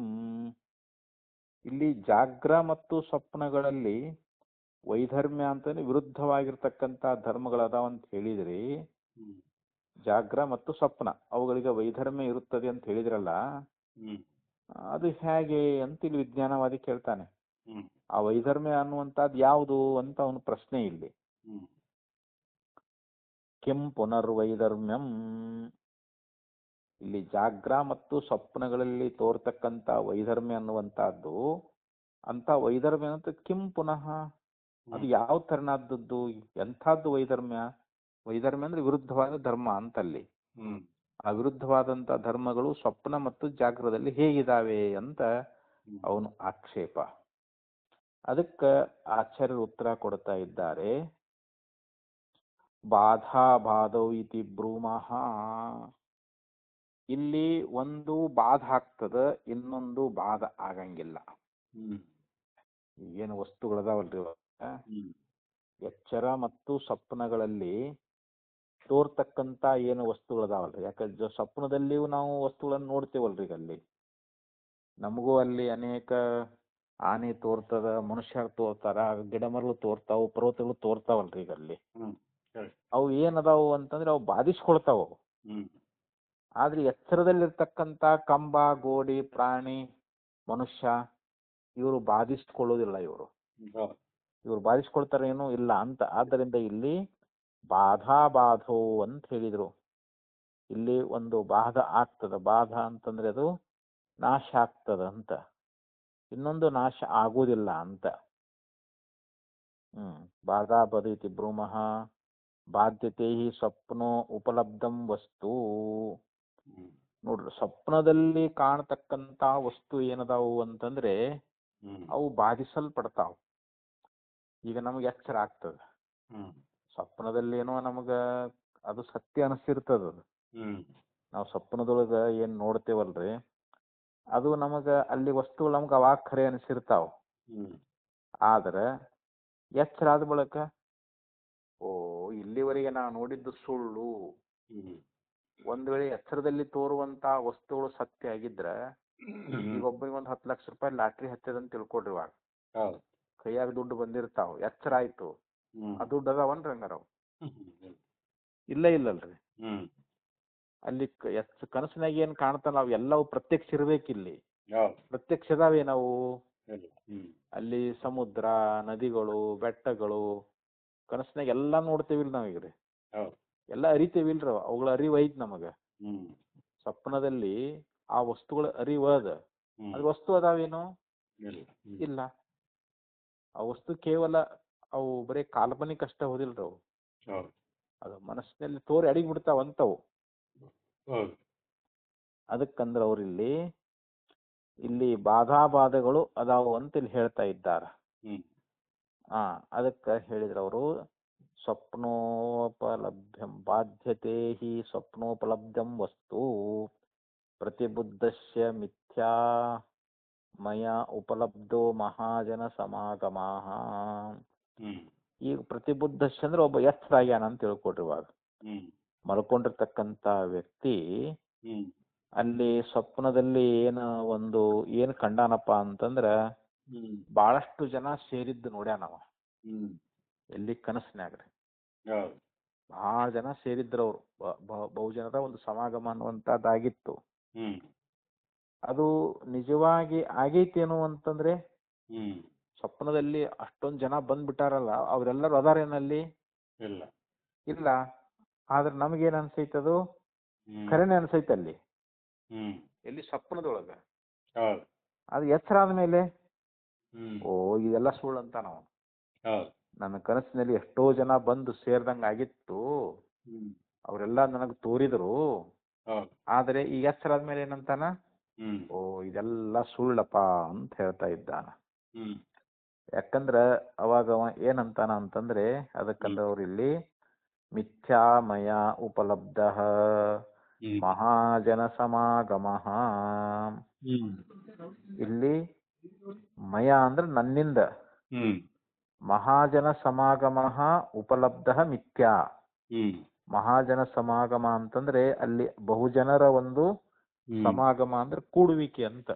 ಇಲ್ಲಿ ಜಾಗ್ರ ಮತ್ತು ಸ್ವಪ್ನಗಳಲ್ಲಿ ವೈಧರ್ಮ್ಯ ಅಂತಂದ್ರೆ ವಿರುದ್ಧವಾಗಿರ್ತಕ್ಕಂಥ ಧರ್ಮಗಳದಾವಂತ ಹೇಳಿದ್ರಿ. ಜಾಗ್ರ ಮತ್ತು ಸ್ವಪ್ನ ಅವುಗಳಿಗೆ ವೈಧರ್ಮ್ಯ ಇರುತ್ತದೆ ಅಂತ ಹೇಳಿದ್ರಲ್ಲ, ಅದು ಹೇಗೆ ಅಂತ ಇಲ್ಲಿ ವಿಜ್ಞಾನವಾದಿ ಕೇಳ್ತಾನೆ. ಆ ವೈಧರ್ಮ್ಯ ಅನ್ನುವಂಥದ್ದು ಯಾವುದು ಅಂತ ಅವನ ಪ್ರಶ್ನೆ ಇಲ್ಲಿ. ಕಿಂ ಪುನರ್ವೈಧರ್ಮ್ಯಂ. ಇಲ್ಲಿ ಜಾಗ್ರ ಮತ್ತು ಸ್ವಪ್ನಗಳಲ್ಲಿ ತೋರ್ತಕ್ಕಂಥ ವೈಧರ್ಮ್ಯ ಅನ್ನುವಂಥದ್ದು, ಅಂತ ವೈಧರ್ಮ್ಯ ಅಂತ ಕಿಂ ಪುನಃ, ಅದು ಯಾವ ತರನಾದದ್ದು, ಎಂಥದ್ದು ವೈಧರ್ಮ್ಯ? ವೈಧರ್ಮ್ಯ ಅಂದ್ರೆ ವಿರುದ್ಧವಾದ ಧರ್ಮ ಅಂತಲ್ಲಿ. ಆ ವಿರುದ್ಧವಾದಂತ ಧರ್ಮಗಳು ಸ್ವಪ್ನ ಮತ್ತು ಜಾಗ್ರದಲ್ಲಿ ಹೇಗಿದಾವೆ ಅಂತ ಅವನು ಆಕ್ಷೇಪ. ಅದಕ್ಕೆ ಆಚಾರ್ಯರು ಉತ್ತರ ಕೊಡ್ತಾ ಇದ್ದಾರೆ. ಬಾಧಾ ಬಾಧೌ ಇತಿ ಬ್ರೂಮಃ. ಇಲ್ಲಿ ಒಂದು ಬಾಧ ಆಗ್ತದ, ಇನ್ನೊಂದು ಬಾಧ ಆಗಂಗಿಲ್ಲ. ಏನು ವಸ್ತುಗಳದಾವಲ್ರಿ ಎಚ್ಚರ ಮತ್ತು ಸ್ವಪ್ನಗಳಲ್ಲಿ ತೋರ್ತಕ್ಕಂತ ಏನು ವಸ್ತುಗಳದಾವಲ್ರಿ, ಯಾಕಂದ್ರೆ ಸ್ವಪ್ನದಲ್ಲಿಯೂ ನಾವು ವಸ್ತುಗಳನ್ನು ನೋಡ್ತೇವಲ್ರಿ. ಅಲ್ಲಿ ನಮಗೂ ಅಲ್ಲಿ ಅನೇಕ ಆನೆ ತೋರ್ತದ, ಮನುಷ್ಯರು ತೋರ್ತಾರ, ಗಿಡ ಮರಳು ತೋರ್ತಾವು, ಪರ್ವತಗಳು ತೋರ್ತಾವಲ್ರಿ. ಈಗ ಅಲ್ಲಿ ಅವು ಏನದಾವು ಅಂತಂದ್ರೆ ಅವು ಬಾಧಿಸ್ಕೊಳ್ತಾವ. ಆದ್ರೆ ಎಚ್ಚರದಲ್ಲಿರ್ತಕ್ಕಂತ ಕಂಬ, ಗೋಡಿ, ಪ್ರಾಣಿ, ಮನುಷ್ಯ ಇವರು ಬಾಧಿಸ್ಕೊಳ್ಳೋದಿಲ್ಲ. ಇವರು ಬಾಧಿಸ್ಕೊಳ್ತಾರೇನು ಇಲ್ಲ ಅಂತ. ಆದ್ದರಿಂದ ಇಲ್ಲಿ ಬಾಧಾ ಬಾಧೋ ಅಂತ ಹೇಳಿದ್ರು. ಇಲ್ಲಿ ಒಂದು ಬಾಧ ಆಗ್ತದ. ಬಾಧ ಅಂತಂದ್ರೆ ಅದು ನಾಶ ಆಗ್ತದ ಅಂತ, ಇನ್ನೊಂದು ನಾಶ ಆಗುವುದಿಲ್ಲ ಅಂತ. ಬಾಧಾ ಬದೈತಿ ಬ್ರೂಮಃ ಬಾಧ್ಯತೆ ಹಿ ಸ್ವಪ್ನೋ ಉಪಲಬ್ಧಂ ವಸ್ತು. ನೋಡ್ರಿ, ಸ್ವಪ್ನದಲ್ಲಿ ಕಾಣತಕ್ಕಂತ ವಸ್ತು ಏನದಾವು ಅಂತಂದ್ರೆ ಅವು ಬಾಧಿಸಲ್ಪಡ್ತಾವ. ಈಗ ನಮಗೆ ಎಚ್ಚರ ಆಗ್ತದ, ಸ್ವಪ್ನದಲ್ಲಿ ಏನೋ ನಮಗ ಅದು ಸತ್ಯ ಅನಿಸ್ತಿರ್ತದ. ನಾವು ಸ್ವಪ್ನದೊಳಗ ಏನ್ ನೋಡ್ತೇವಲ್ರಿ, ಅದು ನಮಗ ಅಲ್ಲಿ ವಸ್ತುಗಳು ನಮ್ಗೆ ಅವಾಗ ಖರೆ ಅನಿಸಿರ್ತಾವ. ಆದ್ರೆ ಎಚ್ಚರ ಆದ ಬಳಿಕ ಓ ಇಲ್ಲಿವರೆಗೆ ನಾ ನೋಡಿದ್ದು ಸುಳ್ಳು. ಒಂದ್ ವೇಳೆ ಎಚ್ಚರದಲ್ಲಿ ತೋರುವಂತ ವಸ್ತುಗಳು ಸತ್ಯ ಆಗಿದ್ರ, ಈಗ ಒಬ್ಬರಿಗೆ 10 ಲಕ್ಷ ರೂಪಾಯಿ ಲಾಟ್ರಿ ಹತ್ತದಂತ ತಿಳ್ಕೊಡ್ರಿ. ಇವಾಗ ಕೈಯಾಗ ದುಡ್ಡು ಬಂದಿರ್ತಾವ, ಎಚ್ಚರ ಆಯ್ತು, ಆ ದುಡ್ಡು ಅದಾವನ್ರಿ ಹಂಗಾರ? ಇಲ್ಲಲ್ರಿ. ಅಲ್ಲಿ ಕನಸಿನಾಗ ಏನ್ ಕಾಣ್ತಾನ ಅವು ಎಲ್ಲವೂ ಪ್ರತ್ಯಕ್ಷ ಇರ್ಬೇಕಿಲ್ಲಿ. ಪ್ರತ್ಯಕ್ಷ ಅದಾವೆ ನಾವು ಅಲ್ಲಿ ಸಮುದ್ರ, ನದಿಗಳು, ಬೆಟ್ಟಗಳು ಕನಸಿನಾಗ ಎಲ್ಲಾ ನೋಡ್ತೇವಿಲ್ ನಾವೀಗ್ರಿ. ಎಲ್ಲ ಅರಿತೇವಿಲ್ರಿ, ಅವುಗಳ ಅರಿವು ಐತ್ ನಮಗ. ಸ್ವಪ್ನದಲ್ಲಿ ಆ ವಸ್ತುಗಳ ಅರಿವು ಅದ, ಅದು ವಸ್ತು ಅದಾವೇನು? ಇಲ್ಲ. ಆ ವಸ್ತು ಕೇವಲ ಅವು ಬರೀ ಕಾಲ್ಪನಿಕ ಅಷ್ಟ ಹೋದಿಲ್ರಿ. ಅವು ಅದು ಮನಸ್ಸಿನಲ್ಲಿ ತೋರಿ ಅಡಿಗೆ ಬಿಡ್ತಾವಂತವು. ಅದಕ್ಕಂದ್ರ ಅವ್ರಿಲ್ಲಿ ಇಲ್ಲಿ ಬಾಧಾಬಾಧಗಳು ಅದಾವು ಅಂತ ಇಲ್ಲಿ ಹೇಳ್ತಾ ಇದ್ದಾರ. ಅದಕ್ಕ ಹೇಳಿದ್ರ ಅವರು ಸ್ವಪ್ನೋಪಲಬ್ಧಂ ಬಾಧ್ಯತೆ ಹಿ ಸ್ವಪ್ನೋಪಲಬ್ಧಂ ವಸ್ತು ಪ್ರತಿಬುದ್ಧಸ್ಯ ಮಿಥ್ಯಾ ಮಯ ಉಪಲಬ್ಧೋ ಮಹಾಜನ ಸಮಾಗಮಾಹ. ಈಗ ಪ್ರತಿಬುದ್ಧಸ್ಯ ಅಂದ್ರೆ ಒಬ್ಬ ಎಚ್ಚರ ಆಗ್ಯಾನ ಅಂತ ತಿಳ್ಕೊಡ್ರಿ. ಇವಾಗ ಮಲ್ಕೊಂಡಿರ್ತಕ್ಕಂತ ವ್ಯಕ್ತಿ ಅಲ್ಲಿ ಸ್ವಪ್ನದಲ್ಲಿ ಏನು ಕಂಡಾನಪ್ಪ ಅಂತಂದ್ರ ಬಹಳಷ್ಟು ಜನ ಸೇರಿದ್ದು ನೋಡ್ಯಾನವ. ಎಲ್ಲಿ ಕನಸಿನಾಗ ರೀ. ಬಹಳ ಜನ ಸೇರಿದ್ರು ಅವರು, ಬಹುಜನರ ಒಂದು ಸಮಾಗಮ ಅನ್ನುವಂಥದ್ದಾಗಿತ್ತು. ಅದು ನಿಜವಾಗಿ ಆಗೈತೇನು ಅಂತಂದ್ರೆ ಸ್ವಪ್ನದಲ್ಲಿ ಅಷ್ಟೊಂದು ಜನ ಬಂದ್ಬಿಟ್ಟಾರಲ್ಲ, ಅವರೆಲ್ಲರೂ ಅದಾರೇನಲ್ಲಿ ಇಲ್ಲ. ಆದ್ರೆ ನಮಗೇನ್ ಅನ್ಸೈತದು ಖರೇನೆ ಅನ್ಸೈತಲ್ಲಿ, ಎಲ್ಲಿ ಸ್ವಪ್ನದೊಳಗ. ಅದು ಎಚ್ಚರ ಆದ್ಮೇಲೆ ಓ ಇದೆಲ್ಲ ಸುಳ್ಳು ಅಂತ ನಾವು, ನನ್ನ ಕನಸಿನಲ್ಲಿ ಎಷ್ಟೋ ಜನ ಬಂದು ಸೇರ್ದಂಗ ಆಗಿತ್ತು, ಅವರೆಲ್ಲ ನನಗ್ ತೋರಿದ್ರು. ಆದ್ರೆ ಈಗ ಎಚ್ಚರ ಆದ್ಮೇಲೆ ಏನಂತಾನ, ಓ ಇದೆಲ್ಲ ಸುಳ್ಳಪ್ಪ ಅಂತ ಹೇಳ್ತಾ ಇದ್ದಾನ. ಯಾಕಂದ್ರ ಅವಾಗ ಅವ ಏನಂತಾನ ಅಂತಂದ್ರೆ, ಅದಕ್ಕಂದ್ರೆ ಅವ್ರು ಇಲ್ಲಿ ಮಿಥ್ಯಾಮಯ ಉಪಲಬ್ಧ ಮಹಾಜನ ಸಮಾಗಮ. ಇಲ್ಲಿ ಮಯ ಅಂದ್ರೆ ನನ್ನಿಂದ, ಮಹಾಜನ ಸಮಾಗಮ ಉಪಲಬ್ಧ ಮಿಥ್ಯಾ. ಮಹಾಜನ ಸಮಾಗಮ ಅಂತಂದ್ರೆ ಅಲ್ಲಿ ಬಹುಜನರ ಒಂದು ಸಮಾಗಮ ಅಂದ್ರೆ ಕೂಡುವಿಕೆ ಅಂತ.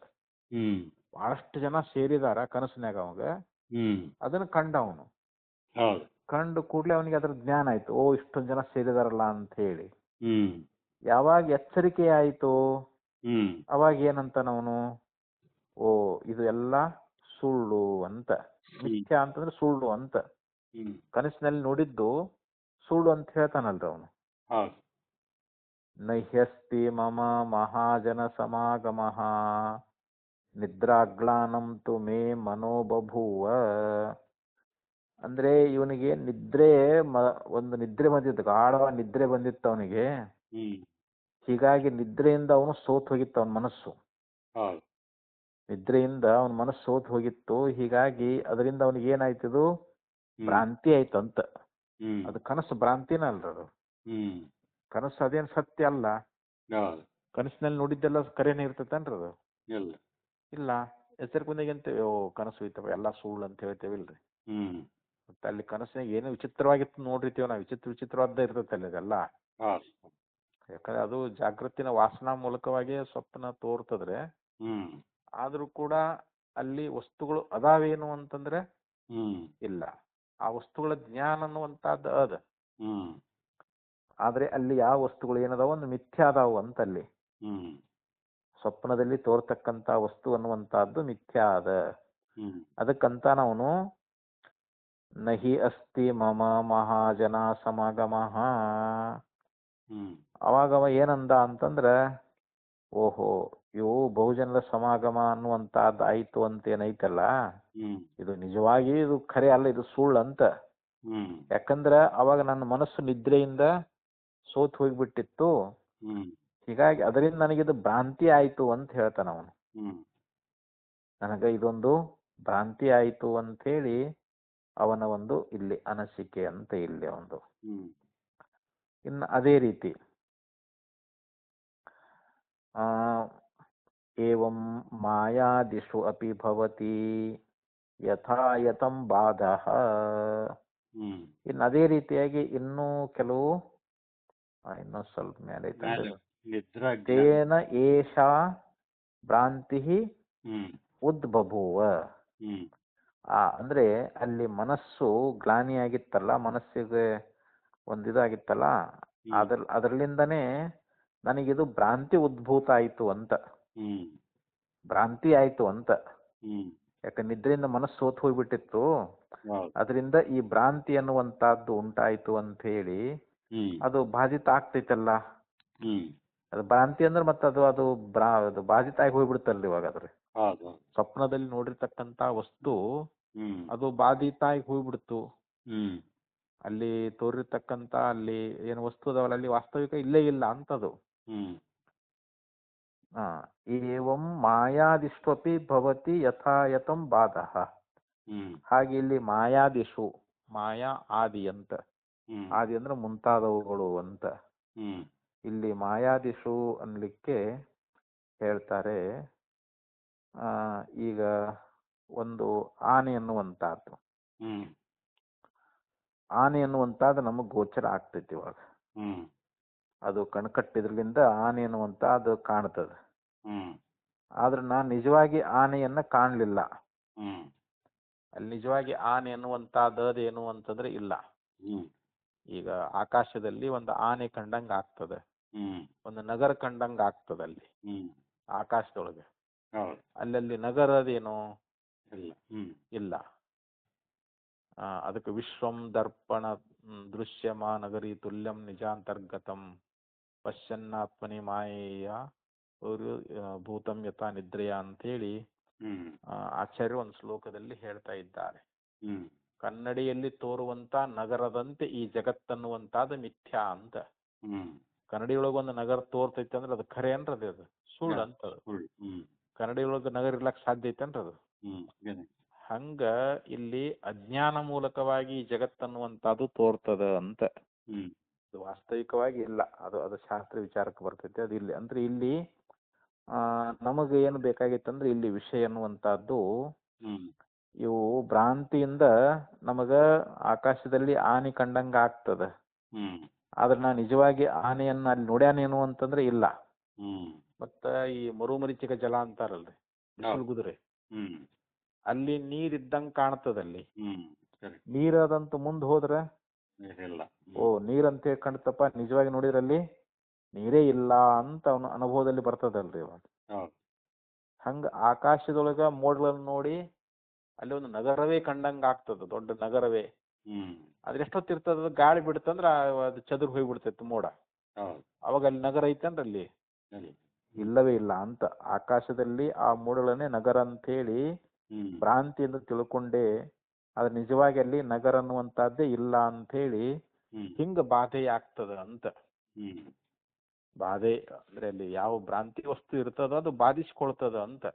ಬಹಳಷ್ಟು ಜನ ಸೇರಿದಾರ ಕನಸಿನಾಗ ಅವಾಗ, ಅದನ್ನ ಕಂಡ ಅವನು. ಕಂಡು ಕೂಡ್ಲೆ ಅವನಿಗೆ ಅದ್ರ ಜ್ಞಾನ ಆಯ್ತು, ಓ ಇಷ್ಟೊಂದು ಜನ ಸೇರಿದಾರಲ್ಲ ಅಂತ ಹೇಳಿ. ಯಾವಾಗ ಎಚ್ಚರಿಕೆ ಆಯ್ತು ಅವಾಗ ಏನಂತಾನವನು, ಓ ಇದು ಎಲ್ಲ ಸುಳ್ಳು ಅಂತ. ಮಿಥ್ಯಾ ಅಂತಂದ್ರೆ ಸುಳ್ಳು ಅಂತ, ಕನಸಿನಲ್ಲಿ ನೋಡಿದ್ದು ಸುಳ್ಳು ಅಂತ ಹೇಳ್ತಾನಲ್ರ ಅವನು. ನಹ್ಯಸ್ತಿ ಮಮ ಮಹಾಜನ ಸಮಾಗಮ ನಿದ್ರಾಗ್ಲಾನಂ ತು ಮೇ ಮನೋಬಭೂವ. ಅಂದ್ರೆ ಇವನಿಗೆ ನಿದ್ರೆ ಒಂದು ನಿದ್ರೆ ಬಂದಿತ್ತು, ಗಾಢವಾದ ನಿದ್ರೆ ಬಂದಿತ್ತು ಅವನಿಗೆ. ಹೀಗಾಗಿ ನಿದ್ರೆಯಿಂದ ಅವನು ಸೋತ್ ಹೋಗಿತ್ತು ಅವನ ಮನಸ್ಸು. ನಿದ್ರೆಯಿಂದ ಅವನ ಮನಸ್ಸು ಸೋತ್ ಹೋಗಿತ್ತು. ಹೀಗಾಗಿ ಅದರಿಂದ ಅವನಿಗೆ ಏನಾಯ್ತದು, ಭ್ರಾಂತಿ ಆಯ್ತು ಅಂತ. ಅದು ಕನಸು ಭ್ರಾಂತಿನ ಅಲ್ರದು. ಕನಸು ಅದೇನು ಸತ್ಯ ಅಲ್ಲ. ಕನಸಿನಲ್ಲಿ ನೋಡಿದ್ದೆಲ್ಲ ಕರೆನೇ ಇರ್ತೈತೇನ್ರದು? ಇಲ್ಲ. ಎಚ್ಚರಿಕೆ ಬಂದಾಗ ಅಂತೇವೆ, ಓ ಕನಸು ಹೋಯ್ತವ ಎಲ್ಲ ಸುಳ್ಳು ಅಂತ ಹೇಳ್ತೇವಿಲ್ರಿ. ಮತ್ತೆ ಅಲ್ಲಿ ಕನಸಿನಾಗ ಏನು ವಿಚಿತ್ರವಾಗಿತ್ತು ನೋಡಿರ್ತೀವ ನಾವು, ವಿಚಿತ್ರವಾದ ಇರ್ತೈತೆ ಅಲ್ಲಿ ಅದೆಲ್ಲ. ಯಾಕಂದ್ರೆ ಅದು ಜಾಗೃತಿನ ವಾಸನಾ ಮೂಲಕವಾಗಿ ಸ್ವಪ್ನ ತೋರ್ತದ್ರೆ, ಆದ್ರೂ ಕೂಡ ಅಲ್ಲಿ ವಸ್ತುಗಳು ಅದಾವೇನು ಅಂತಂದ್ರೆ ಇಲ್ಲ. ಆ ವಸ್ತುಗಳ ಜ್ಞಾನ ಅನ್ನುವಂತಹದ್ದು ಅದ. ಆದ್ರೆ ಅಲ್ಲಿ ಯಾವ ವಸ್ತುಗಳು ಏನದಾವ, ಒಂದು ಮಿಥ್ಯಾ ಅದಾವು ಅಂತ ಅಲ್ಲಿ. ಸ್ವಪ್ನದಲ್ಲಿ ತೋರ್ತಕ್ಕಂತ ವಸ್ತು ಅನ್ನುವಂತಹದ್ದು ಮಿಥ್ಯಾ ಅದ. ಅದಕ್ಕಂತ ನಾವು ನಹಿ ಅಸ್ತಿ ಮಮ ಮಹಾಜನ ಸಮಾಗಮ. ಅವಾಗವ ಏನಂದ ಅಂತಂದ್ರ, ಓಹೋ ಇವು ಬಹುಜನರ ಸಮಾಗಮ ಅನ್ನುವಂತಹದ್ದು ಆಯ್ತು ಅಂತ ಏನೈತಲ್ಲ, ಇದು ನಿಜವಾಗಿ ಇದು ಖರೆ ಅಲ್ಲ, ಇದು ಸುಳ್ಳು ಅಂತ. ಯಾಕಂದ್ರ ಅವಾಗ ನನ್ನ ಮನಸ್ಸು ನಿದ್ರೆಯಿಂದ ಸೋತ್ ಹೋಗ್ಬಿಟ್ಟಿತ್ತು. ಹೀಗಾಗಿ ಅದರಿಂದ ನನಗಿದು ಭ್ರಾಂತಿ ಆಯ್ತು ಅಂತ ಹೇಳ್ತಾನ ಅವನು. ನನಗ ಇದೊಂದು ಭ್ರಾಂತಿ ಆಯ್ತು ಅಂತ ಹೇಳಿ ಅವನ ಒಂದು ಇಲ್ಲಿ ಅನಿಸಿಕೆ ಅಂತ ಇಲ್ಲಿ ಒಂದು. ಇನ್ನು ಅದೇ ರೀತಿ ಏವಂ ಮಾಯಾದಿಷು ಅಪಿ ಭವತಿ ಯಥಾ ಯತಂ ಬಾಧಃ. ಇನ್ನು ಅದೇ ರೀತಿಯಾಗಿ ಇನ್ನೂ ಕೆಲವು ಇನ್ನೂ ಸ್ವಲ್ಪ ಮೇಲೆ ತೇನ ಏಷಾ ಭ್ರಾಂತಿ ಉದ್ಬಭೂವ. ಅಂದ್ರೆ ಅಲ್ಲಿ ಮನಸ್ಸು ಗ್ಲಾನಿಯಾಗಿತ್ತಲ್ಲ, ಮನಸ್ಸಿಗೆ ಒಂದಿದಾಗಿತ್ತಲ್ಲ, ಅದರಲ್ಲಿಂದನೇ ನನಗಿದು ಭ್ರಾಂತಿ ಉದ್ಭೂತ ಆಯ್ತು ಅಂತ. ಭ್ರಾಂತಿ ಆಯ್ತು ಅಂತ. ಯಾಕೆ ನಿದ್ರೆಯಿಂದ ಮನಸ್ಸು ಸೋತ್ ಹೋಗ್ಬಿಟ್ಟಿತ್ತು, ಅದರಿಂದ ಈ ಭ್ರಾಂತಿ ಅನ್ನುವಂತಹದ್ದು ಉಂಟಾಯ್ತು ಅಂತ ಹೇಳಿ ಅದು ಬಾಧಿತ ಆಗ್ತೈತಲ್ಲ. ಅದು ಭ್ರಾಂತಿ ಅಂದ್ರೆ ಮತ್ತೆ ಅದು ಬಾಧಿತ ಆಗಿ ಹೋಗ್ಬಿಡುತ್ತಲ್ಲ ಇವಾಗ. ಅದ್ರ ಸ್ವಪ್ನದಲ್ಲಿ ನೋಡಿರ್ತಕ್ಕಂತ ವಸ್ತು ಅದು ಬಾಧಿತ ಆಗಿ ಹೋಗ್ಬಿಡ್ತು. ಅಲ್ಲಿ ತೋರಿರ್ತಕ್ಕಂತ ಅಲ್ಲಿ ಏನು ವಸ್ತು ಅದಾವಲ್ಲ, ಅಲ್ಲಿ ವಾಸ್ತವಿಕ ಇಲ್ಲೇ ಇಲ್ಲ ಅಂತದು. ಏವಂ ಮಾಯಾದಿಷ್ವಪಿ ಭವತಿ ಯಥಾಯತಂ ಬಾಧಃ. ಹಾಗೆ ಇಲ್ಲಿ ಮಾಯಾದಿಷು, ಮಾಯಾ ಆದಿ ಅಂತ, ಆದಿ ಅಂದ್ರೆ ಮುಂತಾದವುಗಳು ಅಂತ. ಇಲ್ಲಿ ಮಾಯಾದಿಷು ಅನ್ಲಿಕ್ಕೆ ಹೇಳ್ತಾರೆ. ಈಗ ಒಂದು ಆನೆ ಅನ್ನುವಂತಹದ್ದು, ಆನೆ ಅನ್ನುವಂತಹದ್ದು ನಮಗ್ ಗೋಚರ ಆಗ್ತೈತಿ ಇವಾಗ. ಅದು ಕಣ್ಕಟ್ಟಿದ್ರಲಿಂದ ಆನೆ ಅನ್ನುವಂತ ಅದು ಕಾಣ್ತದ. ಆದ್ರೆ ನಾನ್ ನಿಜವಾಗಿ ಆನೆಯನ್ನ ಕಾಣ್ಲಿಲ್ಲ. ಅಲ್ಲಿ ನಿಜವಾಗಿ ಆನೆ ಅನ್ನುವಂಥದ್ದೇನು ಅಂತಂದ್ರೆ ಇಲ್ಲ. ಈಗ ಆಕಾಶದಲ್ಲಿ ಒಂದು ಆನೆ ಕಂಡಂಗೆ ಆಗ್ತದೆ, ಒಂದು ನಗರ ಕಂಡಂಗೆ ಆಗ್ತದೆ ಅಲ್ಲಿ ಆಕಾಶದೊಳಗೆ. ಅಲ್ಲಲ್ಲಿ ನಗರದೇನು ಇಲ್ಲ. ಅದಕ್ಕೆ ವಿಶ್ವಂ ದರ್ಪಣ ದೃಶ್ಯಮ ನಗರಿ ತುಲ್ಯಂ ನಿಜಾಂತರ್ಗತಂ ಪಶ್ಯನ್ನಾತ್ಮನಿ ಮಾಯೆಯ ಭೂತಂ ಯಥಾ ನಿದ್ರೆಯ ಅಂತೇಳಿ ಆಚಾರ್ಯರು ಒಂದು ಶ್ಲೋಕದಲ್ಲಿ ಹೇಳ್ತಾ ಇದ್ದಾರೆ. ಕನ್ನಡಿಯಲ್ಲಿ ತೋರುವಂತ ನಗರದಂತೆ ಈ ಜಗತ್ತನ್ನುವಂತಾದ ಮಿಥ್ಯಾ ಅಂತ. ಕನ್ನಡಿಯೊಳಗೊಂದು ನಗರ ತೋರ್ತೈತೆ ಅಂದ್ರೆ ಅದು ಖರೆ ಅನ್ರದು, ಅದು ಸುಳ್ಳು ಅಂತ. ಕನ್ನಡಿಯೊಳಗ ನಗರ ಇರ್ಲಕ್ ಸಾಧ್ಯ ಐತೇನ್ರಿ ಅದು? ಹಂಗ ಇಲ್ಲಿ ಅಜ್ಞಾನ ಮೂಲಕವಾಗಿ ಈ ಜಗತ್ತನ್ನುವಂತಾದು ತೋರ್ತದ ಅಂತ. ಅದು ವಾಸ್ತವಿಕವಾಗಿ ಇಲ್ಲ, ಅದು ಶಾಸ್ತ್ರ ವಿಚಾರಕ್ಕೆ ಬರ್ತೈತೆ. ಅದು ಇಲ್ಲಿ ಅಂದ್ರೆ ಇಲ್ಲಿ ನಮಗೆ ಏನು ಬೇಕಾಗಿತ್ತಂದ್ರೆ ಇಲ್ಲಿ ವಿಷಯ ಅನ್ನುವಂಥದ್ದು ಇವು ಭ್ರಾಂತಿಯಿಂದ ನಮಗ ಆಕಾಶದಲ್ಲಿ ಆನೆ ಕಂಡಂಗ ಆಗ್ತದ. ಆದ್ರೆ ನಾ ನಿಜವಾಗಿ ಆನೆಯನ್ನ ಅಲ್ಲಿ ನೋಡ್ಯಾನೇನು ಅಂತಂದ್ರೆ ಇಲ್ಲ. ಮತ್ತ ಈ ಮರುಮರೀಚಿಕ ಜಲ ಅಂತಾರಲ್ರಿ, ಬಿಸಿಲು ಗುದುರೆ, ಅಲ್ಲಿ ನೀರಿದ್ದಂಗ ಕಾಣ್ತದಲ್ಲಿ. ನೀರದಂತ ಮುಂದ್ ಹೋದ್ರ ನೀರಂತ ಹೇಳಿ ಕಾಣ್ತಪ್ಪ, ನಿಜವಾಗಿ ನೋಡಿದ್ರಲ್ಲಿ ನೀರೇ ಇಲ್ಲ ಅಂತ ಅವನ ಅನುಭವದಲ್ಲಿ ಬರ್ತದಲ್ರಿ ಅವ. ಹಂಗ ಆಕಾಶದೊಳಗ ಮೋಡಗಳನ್ನು ನೋಡಿ ಅಲ್ಲಿ ಒಂದು ನಗರವೇ ಕಂಡಂಗ ಆಗ್ತದ, ದೊಡ್ಡ ನಗರವೇ. ಅದ್ರ ಎಷ್ಟೊತ್ತಿರ್ತದ, ಗಾಳಿ ಬಿಡ್ತಂದ್ರ ಅದು ಚದುರ್ ಹೋಗ್ಬಿಡ್ತೈತಿ ಮೋಡ. ಅವಾಗ ಅಲ್ಲಿ ನಗರ ಐತಂದ್ರ ಅಲ್ಲಿ ಇಲ್ಲವೇ ಇಲ್ಲ ಅಂತ. ಆಕಾಶದಲ್ಲಿ ಆ ಮೋಡಗಳನ್ನೇ ನಗರ ಅಂತ ಹೇಳಿ ಭ್ರಾಂತಿಯಿಂದ ತಿಳ್ಕೊಂಡೆ, ಅದ್ರ ನಿಜವಾಗಿ ಅಲ್ಲಿ ನಗರ ಅನ್ನುವಂತಹದ್ದೇ ಇಲ್ಲ ಅಂತ ಹೇಳಿ ಹಿಂಗ ಬಾಧೆ ಆಗ್ತದ ಅಂತ. ಬಾಧೆ ಅಂದ್ರೆ ಅಲ್ಲಿ ಯಾವ ಭ್ರಾಂತಿ ವಸ್ತು ಇರ್ತದ ಅದು ಬಾಧಿಸ್ಕೊಳ್ತದ ಅಂತ.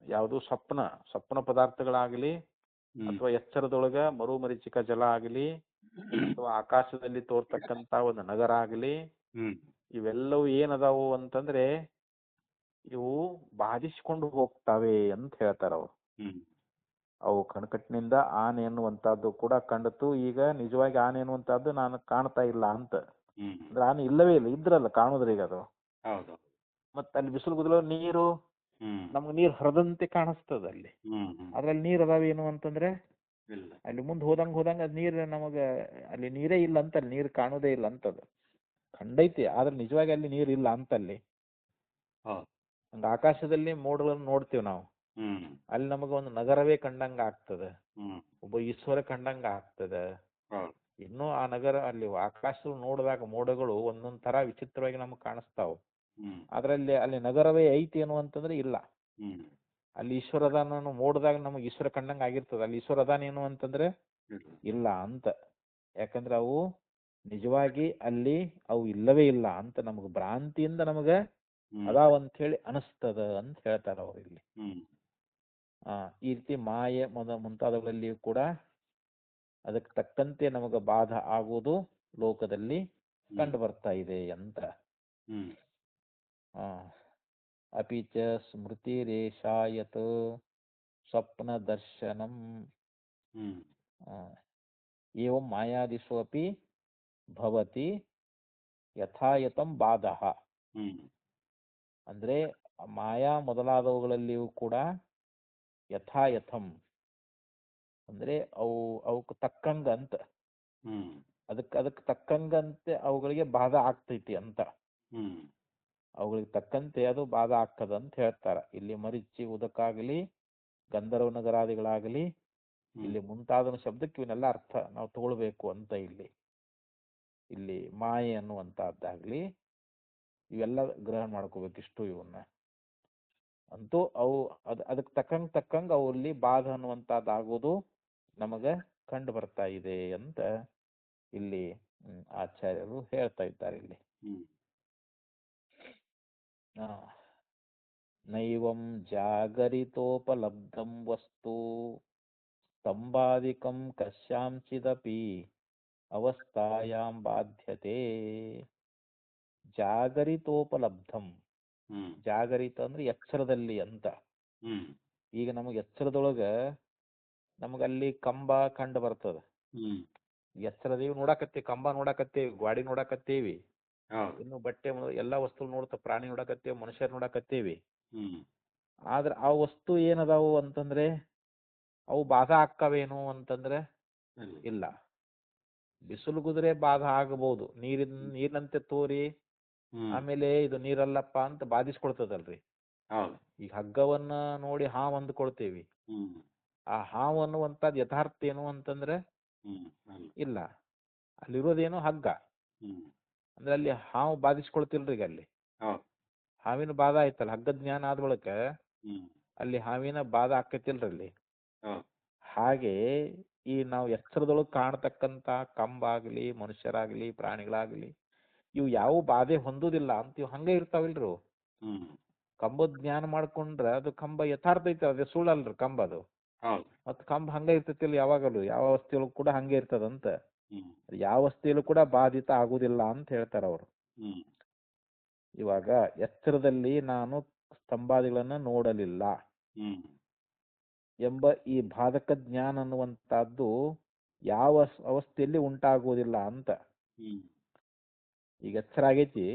ಯಾವುದು ಸ್ವಪ್ನ ಪದಾರ್ಥಗಳಾಗಲಿ, ಅಥವಾ ಎಚ್ಚರದೊಳಗ ಮರುಮರೀಚಿಕ ಜಲ ಆಗಲಿ, ಅಥವಾ ಆಕಾಶದಲ್ಲಿ ತೋರ್ತಕ್ಕಂತ ಒಂದು ನಗರ ಆಗಲಿ, ಇವೆಲ್ಲವೂ ಏನದಾವು ಅಂತಂದ್ರೆ ಇವು ಬಾಧಿಸ್ಕೊಂಡು ಹೋಗ್ತಾವೆ ಅಂತ ಹೇಳ್ತಾರ ಅವ್ರು. ಅವು ಕಣ್ಕಟ್ಟಿನಿಂದ ಆನೆ ಎನ್ನುವಂತಹದ್ದು ಕೂಡ ಕಂಡತು, ಈಗ ನಿಜವಾಗಿ ಆನೆ ಎನ್ನುವಂತಹದ್ದು ನಾನು ಕಾಣ್ತಾ ಇಲ್ಲ ಅಂತ. ಅಂದ್ರೆ ಆನೆ ಇಲ್ಲವೇ ಇಲ್ಲ, ಇದ್ರಲ್ಲ ಕಾಣುದ್ರಿ ಈಗ ಅದು. ಮತ್ತ ಅಲ್ಲಿ ಬಿಸಿಲು ಗುದಲು ನೀರು ನಮ್ಗೆ ನೀರ್ ಹರಿದಂತೆ ಕಾಣಿಸ್ತದ ಅಲ್ಲಿ. ಅದ್ರಲ್ಲಿ ನೀರ್ ಅದಾವೇನು ಅಂತಂದ್ರೆ ಅಲ್ಲಿ ಮುಂದೆ ಹೋದಂಗ ಅದ್ ನೀರ್ ನಮಗ ಅಲ್ಲಿ ನೀರೇ ಇಲ್ಲ ಅಂತ, ಅಲ್ಲಿ ನೀರ್ ಕಾಣುದೇ ಇಲ್ಲ ಅಂತದ. ಖಂಡೈತಿ, ಆದ್ರೆ ನಿಜವಾಗಿ ಅಲ್ಲಿ ನೀರ್ ಇಲ್ಲ ಅಂತಲ್ಲಿ. ಹಂಗ ಆಕಾಶದಲ್ಲಿ ಮೋಡಗಳನ್ನು ನೋಡ್ತೀವಿ ನಾವು, ಅಲ್ಲಿ ನಮಗ ಒಂದು ನಗರವೇ ಕಂಡಂಗ ಆಗ್ತದ, ಒಬ್ಬ ಈಶ್ವರ ಕಂಡಂಗ ಆಗ್ತದ. ಇನ್ನು ಆ ನಗರ ಅಲ್ಲಿ ಆಕಾಶ ನೋಡಿದಾಗ ಮೋಡಗಳು ಒಂದೊಂದ್ ತರ ವಿಚಿತ್ರವಾಗಿ ನಮಗ್ ಕಾಣಿಸ್ತಾವ. ಅದ್ರಲ್ಲಿ ಅಲ್ಲಿ ನಗರವೇ ಐತಿ ಏನು ಅಂತಂದ್ರೆ ಇಲ್ಲ. ಅಲ್ಲಿ ಈಶ್ವರ ಅದಾನ ಮೋಡದಾಗ ನಮಗ್ ಈಶ್ವರ ಕಂಡಂಗ ಆಗಿರ್ತದ, ಅಲ್ಲಿ ಈಶ್ವರ ಅದಾನ ಏನು ಅಂತಂದ್ರೆ ಇಲ್ಲ ಅಂತ. ಯಾಕಂದ್ರೆ ಅವು ನಿಜವಾಗಿ ಅಲ್ಲಿ ಅವು ಇಲ್ಲವೇ ಇಲ್ಲ ಅಂತ ನಮಗ್ ಭ್ರಾಂತಿಯಿಂದ ನಮಗ ಅದಾವಂತ ಹೇಳಿ ಅನಿಸ್ತದ ಅಂತ ಹೇಳ್ತಾರ ಅವ್ರು ಇಲ್ಲಿ. ಈ ರೀತಿ ಮಾಯೆ ಮುಂತಾದವುಗಳಲ್ಲಿಯೂ ಕೂಡ ಅದಕ್ಕೆ ತಕ್ಕಂತೆ ನಮಗ ಬಾಧ ಆಗುವುದು ಲೋಕದಲ್ಲಿ ಕಂಡು ಬರ್ತಾ ಇದೆ ಅಂತ. ಅಪಿಚ ಸ್ಮೃತಿರೇಷಾಯತ್ ಸ್ವಪ್ನ ದರ್ಶನಂ ಏವಂ ಮಾಯಾದಿಷು ಅಪಿ ಭವತಿ ಯಥಾಯಥಂ ಬಾಧಃ. ಅಂದ್ರೆ ಮಾಯಾ ಮೊದಲಾದವುಗಳಲ್ಲಿಯೂ ಕೂಡ ಯಥಾಯಥಂ ಅಂದ್ರೆ ಅವಕ್ಕೆ ತಕ್ಕಂಗ ಅಂತ, ಅದಕ್ಕೆ ತಕ್ಕಂಗಂತೆ ಅವುಗಳಿಗೆ ಬಾಧ ಆಗ್ತೈತಿ ಅಂತ. ಅವುಗಳಿಗೆ ತಕ್ಕಂತೆ ಅದು ಬಾಧ ಆಗ್ತದ ಅಂತ ಹೇಳ್ತಾರ. ಇಲ್ಲಿ ಮರಿಚಿ ಉದಕಾಗಲಿ, ಗಂಧರ್ವ ನಗರಾದಿಗಳಾಗಲಿ, ಇಲ್ಲಿ ಮುಂತಾದ ಶಬ್ದಕ್ಕೆ ಇವನ್ನೆಲ್ಲ ಅರ್ಥ ನಾವು ತಗೊಳ್ಬೇಕು ಅಂತ. ಇಲ್ಲಿ ಮಾಯೆ ಅನ್ನುವಂತಹದ್ದಾಗ್ಲಿ ಇವೆಲ್ಲ ಗ್ರಹಣ ಮಾಡ್ಕೋಬೇಕು ಇಷ್ಟು ಇವನ್ನ. ಅಂತೂ ಅವು ಅದಕ್ಕೆ ತಕ್ಕಂಗ ಅವಲ್ಲಿ ಬಾಧ ಅನ್ನುವಂಥದ್ದಾಗೋದು ನಮಗ ಕಂಡು ಬರ್ತಾ ಇದೆ ಅಂತ ಇಲ್ಲಿ ಆಚಾರ್ಯರು ಹೇಳ್ತಾ ಇದ್ದಾರೆ ಇಲ್ಲಿ. ನೈವಂ ಜಾಗರಿತೋಪಲಬ್ಧಂ ವಸ್ತು ಸ್ತಂಭಾದಿಕಂ ಕಸ್ಯಾಂಚಿದಪಿ ಅವಸ್ಥಾಯಾಂ ಬಾಧ್ಯತೆ. ಜಾಗರಿತೋಪಲಬ್ಧಂ, ಜಾಗರಿತ ಅಂದ್ರೆ ಎಚ್ಚರದಲ್ಲಿ ಅಂತ. ಈಗ ನಮಗೆ ಎಚ್ಚರದೊಳಗ ನಮಗಲ್ಲಿ ಕಂಬ ಕಂಡು ಬರ್ತದ. ಎಚ್ಚರದೇವಿ ನೋಡಾಕತ್ತೇವಿ, ಕಂಬ ನೋಡಾಕತ್ತೇವಿ, ಗಾಡಿ ನೋಡಾಕತ್ತೇವಿ, ಇನ್ನು ಬಟ್ಟೆ ಎಲ್ಲಾ ವಸ್ತು ನೋಡ್ತ, ಪ್ರಾಣಿ ನೋಡಾಕತ್ತೇವಿ, ಮನುಷ್ಯರ್ ನೋಡಾಕತ್ತೇವಿ. ಆದ್ರೆ ಆ ವಸ್ತು ಏನದಾವು ಅಂತಂದ್ರೆ ಅವು ಬಾಧ ಆಕ್ಕವೇನು ಅಂತಂದ್ರೆ ಇಲ್ಲ. ಬಿಸಿಲು ಕುದುರೆ ಬಾಧ ಆಗಬಹುದು, ನೀರಿನಂತೆ ತೋರಿ ಆಮೇಲೆ ಇದು ನೀರಲ್ಲಪ್ಪ ಅಂತ ಬಾಧಿಸ್ಕೊಳ್ತದಲ್ರಿ. ಈಗ ಹಗ್ಗವನ್ನ ನೋಡಿ ಹಾವು ಅಂದ್ಕೊಳ್ತೇವಿ, ಆ ಹಾವು ಅನ್ನುವಂಥದ್ದು ಯಥಾರ್ಥ ಏನು ಅಂತಂದ್ರೆ ಇಲ್ಲ, ಅಲ್ಲಿರೋದೇನು ಹಗ್ಗ. ಅಂದ್ರೆ ಅಲ್ಲಿ ಹಾವು ಬಾಧಿಸ್ಕೊಳ್ತಿಲ್ರಿ. ಈಗ ಅಲ್ಲಿ ಹಾವಿನ ಬಾಧ ಆಯ್ತಲ್ಲ, ಹಗ್ಗ ಜ್ಞಾನ ಆದ ಬಳಿಕ ಅಲ್ಲಿ ಹಾವಿನ ಬಾಧ ಆಕತಿಲ್ರಿ ಅಲ್ಲಿ. ಹಾಗೆ ಈ ನಾವು ಎಚ್ಚರದೊಳಗೆ ಕಾಣತಕ್ಕಂತ ಕಂಬಾಗ್ಲಿ, ಮನುಷ್ಯರಾಗ್ಲಿ, ಪ್ರಾಣಿಗಳಾಗ್ಲಿ, ಇವು ಯಾವ ಬಾಧೆ ಹೊಂದುದಿಲ್ಲ ಅಂತ ಇವು ಹಂಗೆ ಇರ್ತಾವಿಲ್ರು. ಕಂಬದ ಜ್ಞಾನ ಮಾಡ್ಕೊಂಡ್ರ ಅದು ಕಂಬ ಯಥಾರ್ಥ ಐತೆ, ಅದೇ ಸುಳ್ಳಲ್ರಿ ಕಂಬ ಅದು. ಮತ್ ಕಂಬ ಹಂಗ ಇರ್ತೈತಿಲ್ಲ, ಯಾವಾಗಲೂ ಯಾವ ಅವಸ್ಥೆಯಲ್ಲೂ ಕೂಡ ಹಂಗೆ ಇರ್ತದಂತ. ಯಾವ ಅವಸ್ಥೆಯಲ್ಲೂ ಕೂಡ ಬಾಧಿತ ಆಗುದಿಲ್ಲ ಅಂತ ಹೇಳ್ತಾರ ಅವರು. ಇವಾಗ ಎಚ್ಚರದಲ್ಲಿ ನಾನು ಸ್ತಂಭಾದಿಗಳನ್ನ ನೋಡಲಿಲ್ಲ ಎಂಬ ಈ ಬಾಧಕ ಜ್ಞಾನ ಅನ್ನುವಂತಹದ್ದು ಯಾವ ಅವಸ್ಥೆಯಲ್ಲಿ ಉಂಟಾಗುವುದಿಲ್ಲ ಅಂತ. ಈಗ ಎಚ್ಚರ ಆಗೈತಿ,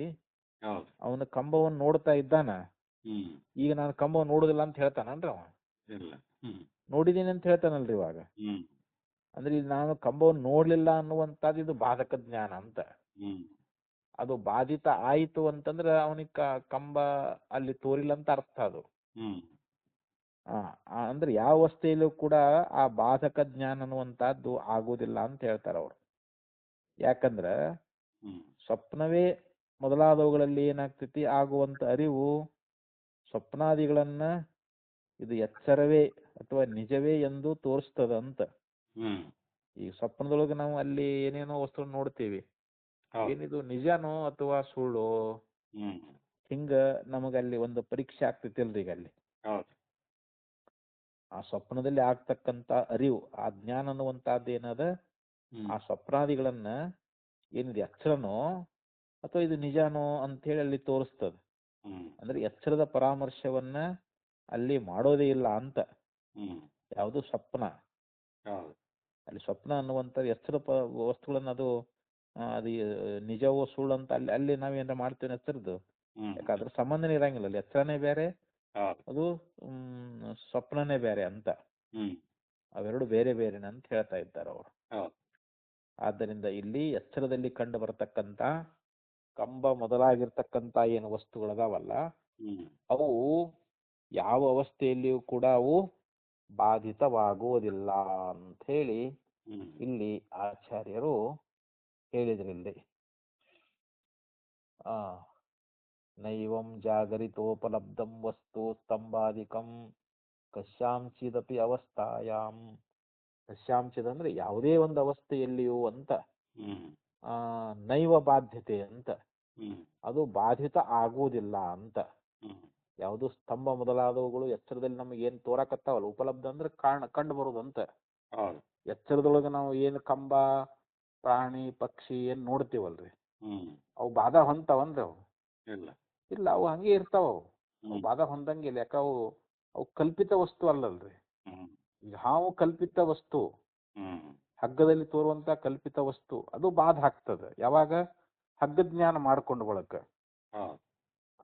ಅವನ ಕಂಬವನ್ನು ನೋಡ್ತಾ ಇದ್ದಾನ, ಈಗ ನಾನು ಕಂಬವನ್ನು ನೋಡುದಿಲ್ಲ ಅಂತ ಹೇಳ್ತಾನಲ್ರಿ ಅವ. ನೋಡಿದೀನಿ ಅಂತ ಹೇಳ್ತಾನಲ್ರಿ ಇವಾಗ. ಅಂದ್ರೆ ಈಗ ನಾನು ಕಂಬವನ್ನು ನೋಡ್ಲಿಲ್ಲ ಅನ್ನುವಂಥದ್ದು ಇದು ಬಾಧಕ ಜ್ಞಾನ ಅಂತ. ಅದು ಬಾಧಿತ ಆಯಿತು ಅಂತಂದ್ರೆ ಅವನಿಗೆ ಕಂಬ ಅಲ್ಲಿ ತೋರಿಲ್ಲ ಅಂತ ಅರ್ಥ ಅದು. ಅಂದ್ರೆ ಯಾವ ಅವಸ್ಥೆಯಲ್ಲೂ ಕೂಡ ಆ ಬಾಧಕ ಜ್ಞಾನ ಅನ್ನುವಂತಹದ್ದು ಆಗುವುದಿಲ್ಲ ಅಂತ ಹೇಳ್ತಾರ ಅವರು. ಯಾಕಂದ್ರ ಸ್ವಪ್ನವೇ ಮೊದಲಾದವುಗಳಲ್ಲಿ ಏನಾಗ್ತೈತಿ, ಆಗುವಂತ ಅರಿವು ಸ್ವಪ್ನಾದಿಗಳನ್ನ ಇದು ಎಚ್ಚರವೇ ಅಥವಾ ನಿಜವೇ ಎಂದು ತೋರಿಸ್ತದಂತ. ಈ ಸ್ವಪ್ನದೊಳಗೆ ನಾವು ಅಲ್ಲಿ ಏನೇನೋ ವಸ್ತು ನೋಡ್ತೀವಿ, ಏನಿದು ನಿಜನೋ ಅಥವಾ ಸುಳ್ಳು, ಹಿಂಗ ನಮಗಲ್ಲಿ ಒಂದು ಪರೀಕ್ಷೆ ಆಗ್ತೈತಿಲ್ರಿ. ಈಗ ಅಲ್ಲಿ ಆ ಸ್ವಪ್ನದಲ್ಲಿ ಆಗ್ತಕ್ಕಂತ ಅರಿವು, ಆ ಜ್ಞಾನ ಅನ್ನುವಂತಹದ್ದು ಏನದ, ಆ ಸ್ವಪ್ನಾದಿಗಳನ್ನ ಏನಿದೆ ಎಚ್ಚರನೋ ಅಥವಾ ಇದು ನಿಜಾನೋ ಅಂತ ಹೇಳಿ ಅಲ್ಲಿ ತೋರಿಸ್ತದ. ಅಂದ್ರೆ ಎಚ್ಚರದ ಪರಾಮರ್ಶವನ್ನ ಅಲ್ಲಿ ಮಾಡೋದೇ ಇಲ್ಲ ಅಂತ. ಯಾವುದು ಸ್ವಪ್ನ, ಅಲ್ಲಿ ಸ್ವಪ್ನ ಅನ್ನುವಂಥದ್ದು ಎಚ್ಚರ ವಸ್ತುಗಳನ್ನ ಅದು ಅದು ನಿಜವೋ ಸುಳ್ಳು ಅಂತ ಅಲ್ಲಿ ನಾವೇನಾರ ಮಾಡ್ತೇವೆ ಎಚ್ಚರದ್ದು. ಯಾಕಂದ್ರೆ ಸಂಬಂಧನೇ ಇರಂಗಿಲ್ಲ ಅಲ್ಲಿ. ಎಚ್ಚರನೇ ಬೇರೆ, ಅದು ಸ್ವಪ್ನನೇ ಬೇರೆ ಅಂತ. ಅವೆರಡು ಬೇರೆ ಬೇರೆನೆ ಅಂತ ಹೇಳ್ತಾ ಇದ್ದಾರೆ ಅವರು. ಆದ್ದರಿಂದ ಇಲ್ಲಿ ಎಚ್ಚರದಲ್ಲಿ ಕಂಡು ಬರತಕ್ಕಂತ ಕಂಬ ಮೊದಲಾಗಿರ್ತಕ್ಕಂತ ಏನು ವಸ್ತುಗಳದಾವಲ್ಲ, ಅವು ಯಾವ ಅವಸ್ಥೆಯಲ್ಲಿಯೂ ಕೂಡ ಅವು ಬಾಧಿತವಾಗುವುದಿಲ್ಲ ಅಂತ ಹೇಳಿ ಇಲ್ಲಿ ಆಚಾರ್ಯರು ಹೇಳಿದ್ರಲ್ಲಿ. ನೈವಂ ಜಾಗರಿತೋಪಲಬ್ಧಂ ವಸ್ತು ಸ್ತಂಭಾದಿಕಂ ಕಶ್ಯಾಂಚಿದಪಿ ಅವಸ್ಥಾಯಾಂ. ಕಶ್ಯಾಂಚಿದ ಅಂದ್ರೆ ಯಾವುದೇ ಒಂದು ಅವಸ್ಥೆಯಲ್ಲಿಯೂ ಅಂತ. ನೈವ ಬಾಧ್ಯತೆ ಅಂತ, ಅದು ಬಾಧಿತ ಆಗುವುದಿಲ್ಲ ಅಂತ. ಯಾವುದು ಸ್ತಂಭ ಮೊದಲಾದವುಗಳು ಎಚ್ಚರದಲ್ಲಿ ನಮಗೆ ಏನ್ ತೋರಕತ್ತಾವಲ್ಲ, ಉಪಲಬ್ಧ ಅಂದ್ರೆ ಕಂಡು ಬರುದಂತ. ಎಚ್ಚರದೊಳಗೆ ನಾವು ಏನು ಕಂಬ, ಪ್ರಾಣಿ, ಪಕ್ಷಿ ಏನ್ ನೋಡ್ತೀವಲ್ರಿ, ಅವು ಬಾಧ ಹೊಂತಾವನ್ರಿ? ಅವು ಇಲ್ಲ, ಅವು ಹಂಗೆ ಇರ್ತಾವ. ಅವು ಬಾಧ ಹೊಂದಂಗಿಲ್ಲ. ಯಾಕ ಅವು ಕಲ್ಪಿತ ವಸ್ತು ಅಲ್ಲಲ್ರಿ. ಈಗ ಹಾವು ಕಲ್ಪಿತ ವಸ್ತು, ಹಗ್ಗದಲ್ಲಿ ತೋರುವಂತ ಕಲ್ಪಿತ ವಸ್ತು, ಅದು ಬಾಧ ಆಗ್ತದೆ ಯಾವಾಗ ಹಗ್ಗ ಜ್ಞಾನ ಮಾಡ್ಕೊಂಡು ಬಳಕ.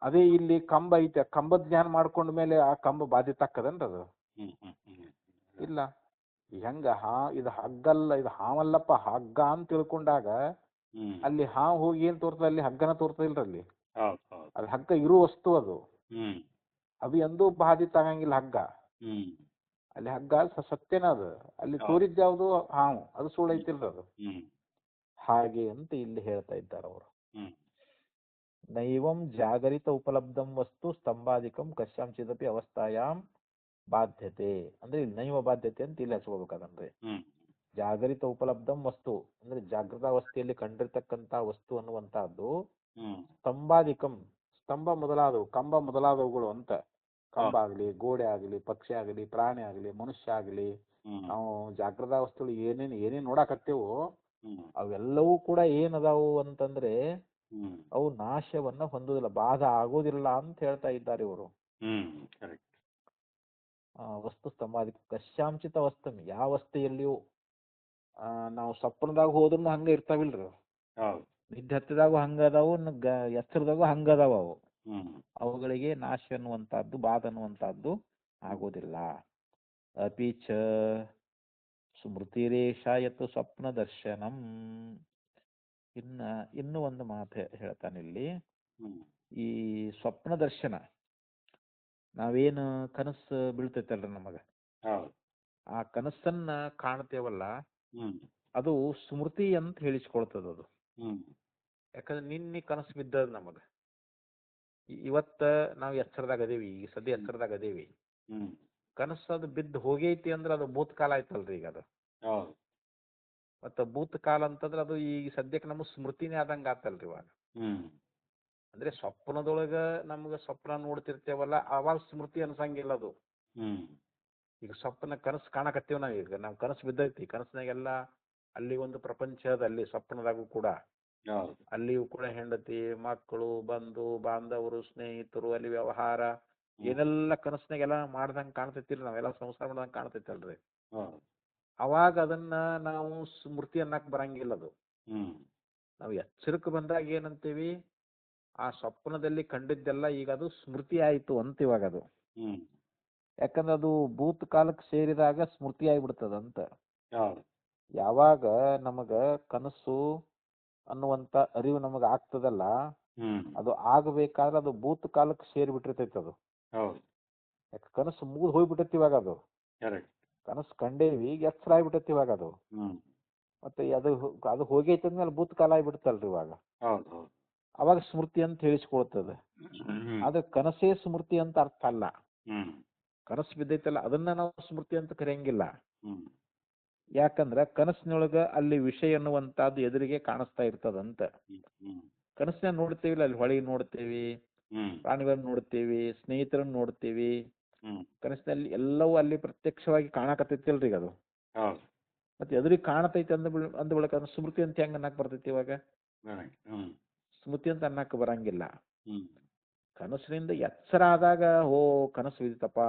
ಅದೇ ಇಲ್ಲಿ ಕಂಬ ಐತೆ, ಕಂಬ ಜ್ಞಾನ ಮಾಡ್ಕೊಂಡ ಮೇಲೆ ಆ ಕಂಬ ಬಾಧಿತ ಆಗ್ತದನ್ರಿ ಅದು? ಇಲ್ಲ. ಹೆಂಗ ಇದು ಹಗ್ಗಲ್ಲ, ಇದು ಹಾವಲ್ಲಪ್ಪ ಹಗ್ಗ ಅಂತ ತಿಳ್ಕೊಂಡಾಗ ಅಲ್ಲಿ ಹಾವು ಹೋಗಿ ಏನ್ ತೋರ್ತದ, ಅಲ್ಲಿ ಹಗ್ಗನ ತೋರ್ತದಿಲ್ರಿ ಅಲ್ಲಿ. ಅದು ಹಗ್ಗ ಇರೋ ವಸ್ತು ಅದು. ಅದು ಎಂದೂ ಬಾಧಿತ ಆಗಂಗಿಲ್ಲ ಹಗ್ಗ. ಅಲ್ಲಿ ಹಗ್ಗ ಸತ್ಯನ ಅದು, ಅಲ್ಲಿ ತೋರಿದ್ದ ಯಾವುದು ಹಾವು, ಅದು ಸುಳ್ಳು ಐತಿಲ್ರಿ ಅದು. ಹಾಗೆ ಅಂತ ಇಲ್ಲಿ ಹೇಳ್ತಾ ಇದ್ದಾರೆ ಅವರು. ನೈವಂ ಜಾಗರಿತ ಉಪಲಬ್ಧಂ ವಸ್ತು ಸ್ತಂಭಾದಿಕಂ ಕಶ್ಯಾಂಚಿದಪಿ ಅವಸ್ಥಾಯಾಂ ಬಾಧ್ಯತೆ ಅಂದ್ರೆ ಇಲ್ಲಿ ನೈವ ಬಾಧ್ಯತೆ ಅಂತ ಇಲ್ಲಿ ಹಚ್ಕೋಬೇಕಂದ್ರೆ. ಜಾಗರಿತ ಉಪಲಬ್ಧಂ ವಸ್ತು ಅಂದ್ರೆ ಜಾಗೃತ ಅವಸ್ಥೆಯಲ್ಲಿ ಕಂಡಿರ್ತಕ್ಕಂತ ವಸ್ತು ಅನ್ನುವಂತಹದ್ದು ಸ್ತಂಭಾದಿಕಂ, ಸ್ತಂಭ ಮೊದಲಾದವು, ಕಂಬ ಮೊದಲಾದವುಗಳು ಅಂತ. ಕಂಬ ಆಗ್ಲಿ, ಗೋಡೆ ಆಗ್ಲಿ, ಪಕ್ಷಿ ಆಗ್ಲಿ, ಪ್ರಾಣಿ ಆಗ್ಲಿ, ಮನುಷ್ಯ ಆಗ್ಲಿ, ನಾವು ಜಾಗೃತಾವಸ್ಥೆಗಳು ಏನೇನ್ ನೋಡಾಕತ್ತೇವೋ ಅವೆಲ್ಲವೂ ಕೂಡ ಏನದಾವು ಅಂತಂದ್ರೆ ಅವು ನಾಶವನ್ನ ಹೊಂದುದಿಲ್ಲ, ಬಾಧ ಆಗೋದಿಲ್ಲ ಅಂತ ಹೇಳ್ತಾ ಇದ್ದಾರೆ ಇವರು. ವಸ್ತು ಸ್ತಂಭಾದಿ ಕಶ್ಯಾಂಚಿತ ವಸ್ತು, ಯಾವ ಅವಸ್ಥೆಯಲ್ಲಿಯೂ ನಾವು ಸ್ವಪ್ನದಾಗ ಹೋದ್ರೂ ಹಂಗ ಇರ್ತಾವಿಲ್ರಿ. ನಿದ್ದೆ ಹತ್ತಿದಾಗೂ ಹಂಗ ಅದಾವು, ಎಚ್ಚರದಾಗೂ ಹಂಗ ಅದಾವ ಅವು. ಅವುಗಳಿಗೆ ನಾಶ ಅನ್ನುವಂತಹದ್ದು, ಬಾಧ ಅನ್ನುವಂತಹದ್ದು ಆಗೋದಿಲ್ಲ. ಅಪಿ ಚ ಸ್ಮೃತಿರೇಷಾಯತ್ ಸ್ವಪ್ನ ದರ್ಶನಂ. ಇನ್ನೂ ಒಂದು ಮಾತು ಹೇಳ್ತಾನಿಲ್ಲಿ. ಈ ಸ್ವಪ್ನ ದರ್ಶನ ನಾವೇನು ಕನಸು ಬೀಳ್ತೈತಲ್ರಿ ನಮಗ, ಆ ಕನಸನ್ನ ಕಾಣ್ತೇವಲ್ಲ, ಅದು ಸ್ಮೃತಿ ಅಂತ ಹೇಳಿಸ್ಕೊಳ್ತದ ಅದು. ಯಾಕಂದ್ರೆ ನಿನ್ನೆ ಕನಸು ಬಿದ್ದದ ನಮಗ, ಇವತ್ತ ನಾವು ಎಚ್ಚರದಾಗ ಅದೇವಿ, ಈಗ ಸದ್ಯ ಎಚ್ಚರದಾಗ ಅದೇವಿ. ಕನಸು ಅದು ಬಿದ್ದು ಹೋಗೈತಿ ಅಂದ್ರೆ ಅದು ಭೂತಕಾಲ ಆಯ್ತಲ್ರಿ ಈಗ ಅದು. ಮತ್ತ ಭೂತಕಾಲ ಅಂತಂದ್ರೆ ಅದು ಈಗ ಸದ್ಯಕ್ಕೆ ನಮಗ್ ಸ್ಮೃತಿನೇ ಆದಂಗ ಆತಲ್ರಿ ಇವಾಗ. ಅಂದ್ರೆ ಸ್ವಪ್ನದೊಳಗ ನಮ್ಗ ಸ್ವಪ್ನ ನೋಡ್ತಿರ್ತೇವಲ್ಲ, ಅವಾಗ ಸ್ಮೃತಿ ಅನ್ಸಂಗಿಲ್ಲ ಅದು. ಈಗ ಸ್ವಪ್ನ ಕನಸು ಕಾಣಕತ್ತೇವ್ ನಾವ್, ಈಗ ನಾವ್ ಕನಸು ಬಿದ್ದೈತಿ, ಕನಸಿನಾಗೆಲ್ಲ ಅಲ್ಲಿ ಒಂದು ಪ್ರಪಂಚ ಅದ, ಅಲ್ಲಿ ಸ್ವಪ್ನದಾಗೂ ಕೂಡ ಅಲ್ಲಿಯೂ ಕೂಡ ಹೆಂಡತಿ ಮಕ್ಕಳು ಬಂಧು ಬಾಂಧವರು ಸ್ನೇಹಿತರು ಅಲ್ಲಿ ವ್ಯವಹಾರ ಏನೆಲ್ಲ ಕನಸಿನಾಗೆಲ್ಲ ಮಾಡ್ದಂಗ ಕಾಣ್ತೈತಿರಿ, ನಾವೆಲ್ಲ ಸಂಸಾರ ಮಾಡ್ದಂಗ ಕಾಣ್ತೈತಲ್ರಿ. ಅವಾಗ ಅದನ್ನ ನಾವು ಸ್ಮೃತಿ ಅನ್ನಕ್ ಬರಂಗಿಲ್ಲ ಅದು. ನಾವು ಎಚ್ಚರಿಕೆ ಬಂದಾಗ ಏನಂತೀವಿ, ಆ ಸ್ವಪ್ನದಲ್ಲಿ ಕಂಡಿದ್ದೆಲ್ಲ ಈಗ ಅದು ಸ್ಮೃತಿ ಆಯ್ತು ಅಂತ ಇವಾಗ ಅದು. ಯಾಕಂದ್ರೆ ಅದು ಭೂತ ಕಾಲಕ್ಕೆ ಸೇರಿದಾಗ ಸ್ಮೃತಿ ಆಗ್ಬಿಡ್ತದಂತ. ಯಾವಾಗ ನಮಗ ಕನಸು ಅನ್ನುವಂತ ಅರಿವು ನಮಗ ಆಗ್ತದಲ್ಲ, ಅದು ಆಗಬೇಕಾದ್ರೆ ಅದು ಭೂತ ಕಾಲಕ್ಕೆ ಸೇರಿಬಿಟ್ಟಿರ್ತೈತಿ ಅದು. ಯಾಕೆ ಕನಸು ಮುಗಿದು ಹೋಗ್ಬಿಟ್ಟೈತಿ ಇವಾಗ ಅದು. ಕನಸು ಕಂಡೇವಿ, ಈಗ ಎಚ್ಚರ ಆಗ್ಬಿಟ್ಟೈತಿ ಇವಾಗ ಅದು. ಮತ್ತೆ ಅದು ಹೋಗೈತಿ ಅಂದ್ಮೇಲೆ ಭೂತ ಕಾಲ ಆಗ್ಬಿಡ್ತಲ್ರಿ ಇವಾಗ. ಅವಾಗ ಸ್ಮೃತಿ ಅಂತ ಹೇಳಿಸ್ಕೊಳ್ತದೆ. ಆದ್ರೆ ಕನಸೇ ಸ್ಮೃತಿ ಅಂತ ಅರ್ಥ ಅಲ್ಲ. ಕನಸು ಬಿದ್ದೈತಲ್ಲ ಅದನ್ನ ನಾವು ಸ್ಮೃತಿ ಅಂತ ಕರೆಯಂಗಿಲ್ಲ. ಯಾಕಂದ್ರ ಕನಸಿನೊಳಗ ಅಲ್ಲಿ ವಿಷಯ ಅನ್ನುವಂತದ್ದು ಎದುರಿಗೆ ಕಾಣಿಸ್ತಾ ಇರ್ತದಂತ. ಕನಸಿನ ನೋಡ್ತೇವಿ, ಅಲ್ಲಿ ಹೊಳಿ ನೋಡ್ತೇವಿ, ಪ್ರಾಣಿಗಳನ್ನ ನೋಡ್ತೇವಿ, ಸ್ನೇಹಿತರನ್ನ ನೋಡ್ತೇವಿ. ಕನಸಿನಲ್ಲಿ ಎಲ್ಲವೂ ಅಲ್ಲಿ ಪ್ರತ್ಯಕ್ಷವಾಗಿ ಕಾಣಕತ್ತೈತಿಲ್ರಿ ಅದು. ಮತ್ತೆ ಎದುರಿಗೆ ಕಾಣತೈತಿ ಅಂದ ಬಳಿಕ ಸ್ಮೃತಿ ಅಂತ ಹೆಂಗ ಅನ್ನಕ್ ಬರ್ತೈತಿ ಇವಾಗ? ಸ್ಮೃತಿ ಅಂತ ಅನ್ನಕ್ ಬರಂಗಿಲ್ಲ. ಕನಸಿನಿಂದ ಎಚ್ಚರ ಆದಾಗ, ಓ ಕನಸು ಬಿದ್ದಿತ್ತಪ್ಪ,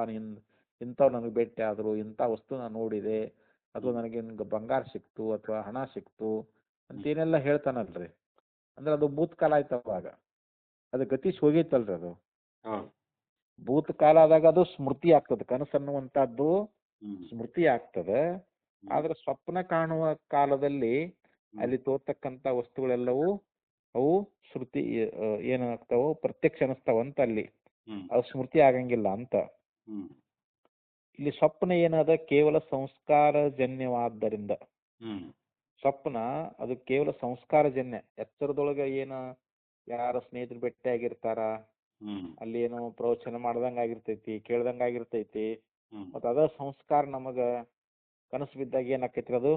ಇಂಥವ್ ನನಗೆ ಭೇಟಿ ಆದ್ರು, ಇಂಥ ವಸ್ತು ನಾನು ನೋಡಿದೆ, ಅಥವಾ ನನಗೆ ಬಂಗಾರ ಸಿಕ್ತು ಅಥವಾ ಹಣ ಸಿಕ್ತು ಅಂತೇನೆಲ್ಲ ಹೇಳ್ತಾನಲ್ರಿ, ಅಂದ್ರೆ ಅದು ಭೂತಕಾಲ ಆಯ್ತವಾಗ. ಅದು ಗತೀಶ್ ಹೋಗೈತಲ್ರಿ ಅದು. ಭೂತಕಾಲ ಆದಾಗ ಅದು ಸ್ಮೃತಿ ಆಗ್ತದೆ, ಕನಸು ಅನ್ನುವಂಥದ್ದು ಸ್ಮೃತಿ ಆಗ್ತದೆ. ಆದ್ರೆ ಸ್ವಪ್ನ ಕಾಣುವ ಕಾಲದಲ್ಲಿ ಅಲ್ಲಿ ತೋರ್ತಕ್ಕಂಥ ವಸ್ತುಗಳೆಲ್ಲವೂ ಅವು ಶ್ರುತಿ ಏನಾಗ್ತಾವೋ ಪ್ರತ್ಯಕ್ಷ ಅನಿಸ್ತಾವಂತ ಅಲ್ಲಿ, ಅವು ಸ್ಮೃತಿ ಆಗಂಗಿಲ್ಲ ಅಂತ. ಇಲ್ಲಿ ಸ್ವಪ್ನ ಏನದ ಕೇವಲ ಸಂಸ್ಕಾರಜನ್ಯವಾದ್ದರಿಂದ, ಸ್ವಪ್ನ ಅದು ಕೇವಲ ಸಂಸ್ಕಾರಜನ್ಯ. ಎಚ್ಚರದೊಳಗ ಏನ ಯಾರ ಸ್ನೇಹಿತರು ಭೇಟಿ ಆಗಿರ್ತಾರ, ಅಲ್ಲಿ ಏನೋ ಪ್ರವಚನ ಮಾಡ್ದಂಗ ಆಗಿರ್ತೈತಿ, ಕೇಳ್ದಂಗ ಆಗಿರ್ತೈತಿ, ಮತ್ತ ಅದ ಸಂಸ್ಕಾರ ನಮಗ ಕನಸು ಬಿದ್ದಾಗ ಏನಾಕೈತ್ರಿ ಅದು,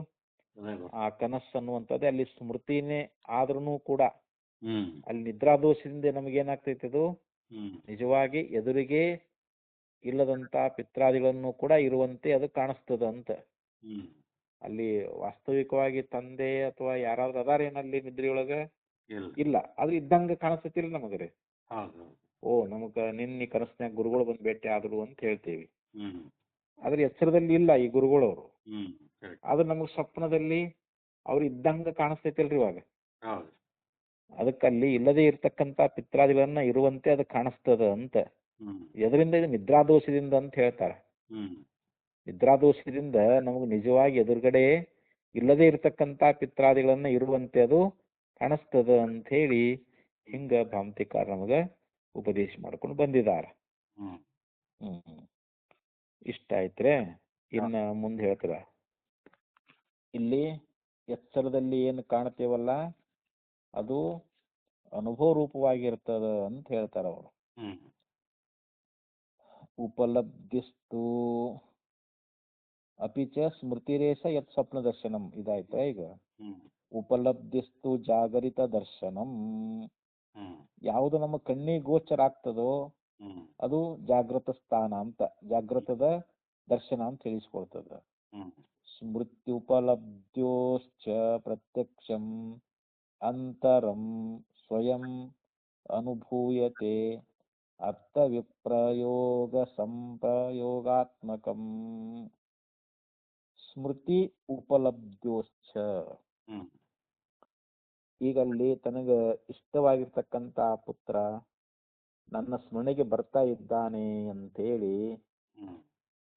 ಆ ಕನಸು ಅನ್ನುವಂಥದ್ದೇ ಅಲ್ಲಿ ಸ್ಮೃತಿನೇ ಆದ್ರೂ ಕೂಡ ಅಲ್ಲಿ ನಿದ್ರಾದೋಷದಿಂದ ನಮಗೇನಾಗ್ತೈತಿ, ಅದು ನಿಜವಾಗಿ ಎದುರಿಗೆ ಇಲ್ಲದಂತ ಪಿತ್ರಾದಿಗಳನ್ನು ಕೂಡ ಇರುವಂತೆ ಅದು ಕಾಣಿಸ್ತದ ಅಂತ. ಅಲ್ಲಿ ವಾಸ್ತವಿಕವಾಗಿ ತಂದೆ ಅಥವಾ ಯಾರಾದ್ರೂ ಅದಾರೇನಲ್ಲಿ ನಿದ್ರೆಯೊಳಗ ಇಲ್ಲ, ಅದು ಇದ್ದಂಗ ಕಾಣಿಸ್ತೈತಿಲ್ಲ ನಮಗ್ರಿ. ಓ ನಮಗ ನಿನ್ನೆ ಕನಸಿನ್ಯಾಗ ಗುರುಗಳು ಬಂದು ಭೇಟಿ ಆದ್ರು ಅಂತ ಹೇಳ್ತೇವಿ. ಆದ್ರೆ ಎಚ್ಚರದಲ್ಲಿ ಇಲ್ಲ ಈ ಗುರುಗಳವರು, ಆದ್ರೆ ನಮಗ್ ಸ್ವಪ್ನದಲ್ಲಿ ಅವ್ರು ಇದ್ದಂಗ ಕಾಣಿಸ್ತೈತಿಲ್ರಿ ಇವಾಗ. ಅದಕ್ಕಲ್ಲಿ ಇಲ್ಲದೆ ಇರ್ತಕ್ಕಂತ ಪಿತ್ರಾದಿಗಳನ್ನ ಇರುವಂತೆ ಅದು ಕಾಣಿಸ್ತದ ಅಂತ. ಎದರಿಂದ? ಇದು ನಿದ್ರಾದೋಷದಿಂದ ಅಂತ ಹೇಳ್ತಾರೆ. ನಿದ್ರಾದೋಷದಿಂದ ನಮಗ್ ನಿಜವಾಗಿ ಎದುರುಗಡೆ ಇಲ್ಲದೆ ಇರ್ತಕ್ಕಂತ ಪಿತ್ರಾದಿಗಳನ್ನ ಇರುವಂತೆ ಅದು ಕಾಣಿಸ್ತದ ಅಂತ ಹೇಳಿ ಹಿಂಗ ಭ್ರಾಂತಿಕಾರ ನಮಗ ಉಪದೇಶ ಮಾಡ್ಕೊಂಡು ಬಂದಿದಾರ. ಇಷ್ಟ ಆಯ್ತ್ರೆ. ಇನ್ನ ಮುಂದೆ ಹೇಳ್ತಾರ, ಇಲ್ಲಿ ಎಚ್ಚರದಲ್ಲಿ ಏನು ಕಾಣ್ತೇವಲ್ಲ ಅದು ಅನುಭವ ರೂಪವಾಗಿರ್ತದ ಅಂತ ಹೇಳ್ತಾರ ಅವರು. ಉಪಲಬ್ಧಿಸ್ತು ಅಪಿಚ ಸ್ಮೃತಿರೇಷ ಯತ್ ಸ್ವಪ್ನ ದರ್ಶನಂ. ಇದಾಯ್ತ ಈಗ. ಉಪಲಬ್ಧಿಸ್ತು ಜಾಗರಿತ ದರ್ಶನಂ. ಯಾವುದು ನಮ್ಮ ಕಣ್ಣಿಗೆ ಗೋಚರ ಆಗ್ತದೋ ಅದು ಜಾಗೃತ ಸ್ಥಾನ ಅಂತ, ಜಾಗೃತದ ದರ್ಶನ ಅಂತ ತಿಳಿಸ್ಕೊಳ್ತದ. ಸ್ಮೃತ್ಯುಪಲಬ್ಧ್ಯೋಶ್ಚ ಪ್ರತ್ಯಕ್ಷಂ ಅಂತರಂ ಸ್ವಯಂ ಅನುಭೂಯತೆ ಅರ್ಥ ವಿಪ್ರಯೋಗ ಸಂಪ್ರಯೋಗಾತ್ಮಕಂ. ಸ್ಮೃತಿ ಉಪಲಬ್ಧ್ಯೋಶ್ಚ. ಈಗಲ್ಲಿ ತನಗ ಇಷ್ಟವಾಗಿರ್ತಕ್ಕಂತ ಪುತ್ರ ನನ್ನ ಸ್ಮರಣೆಗೆ ಬರ್ತಾ ಇದ್ದಾನೆ ಅಂತೇಳಿ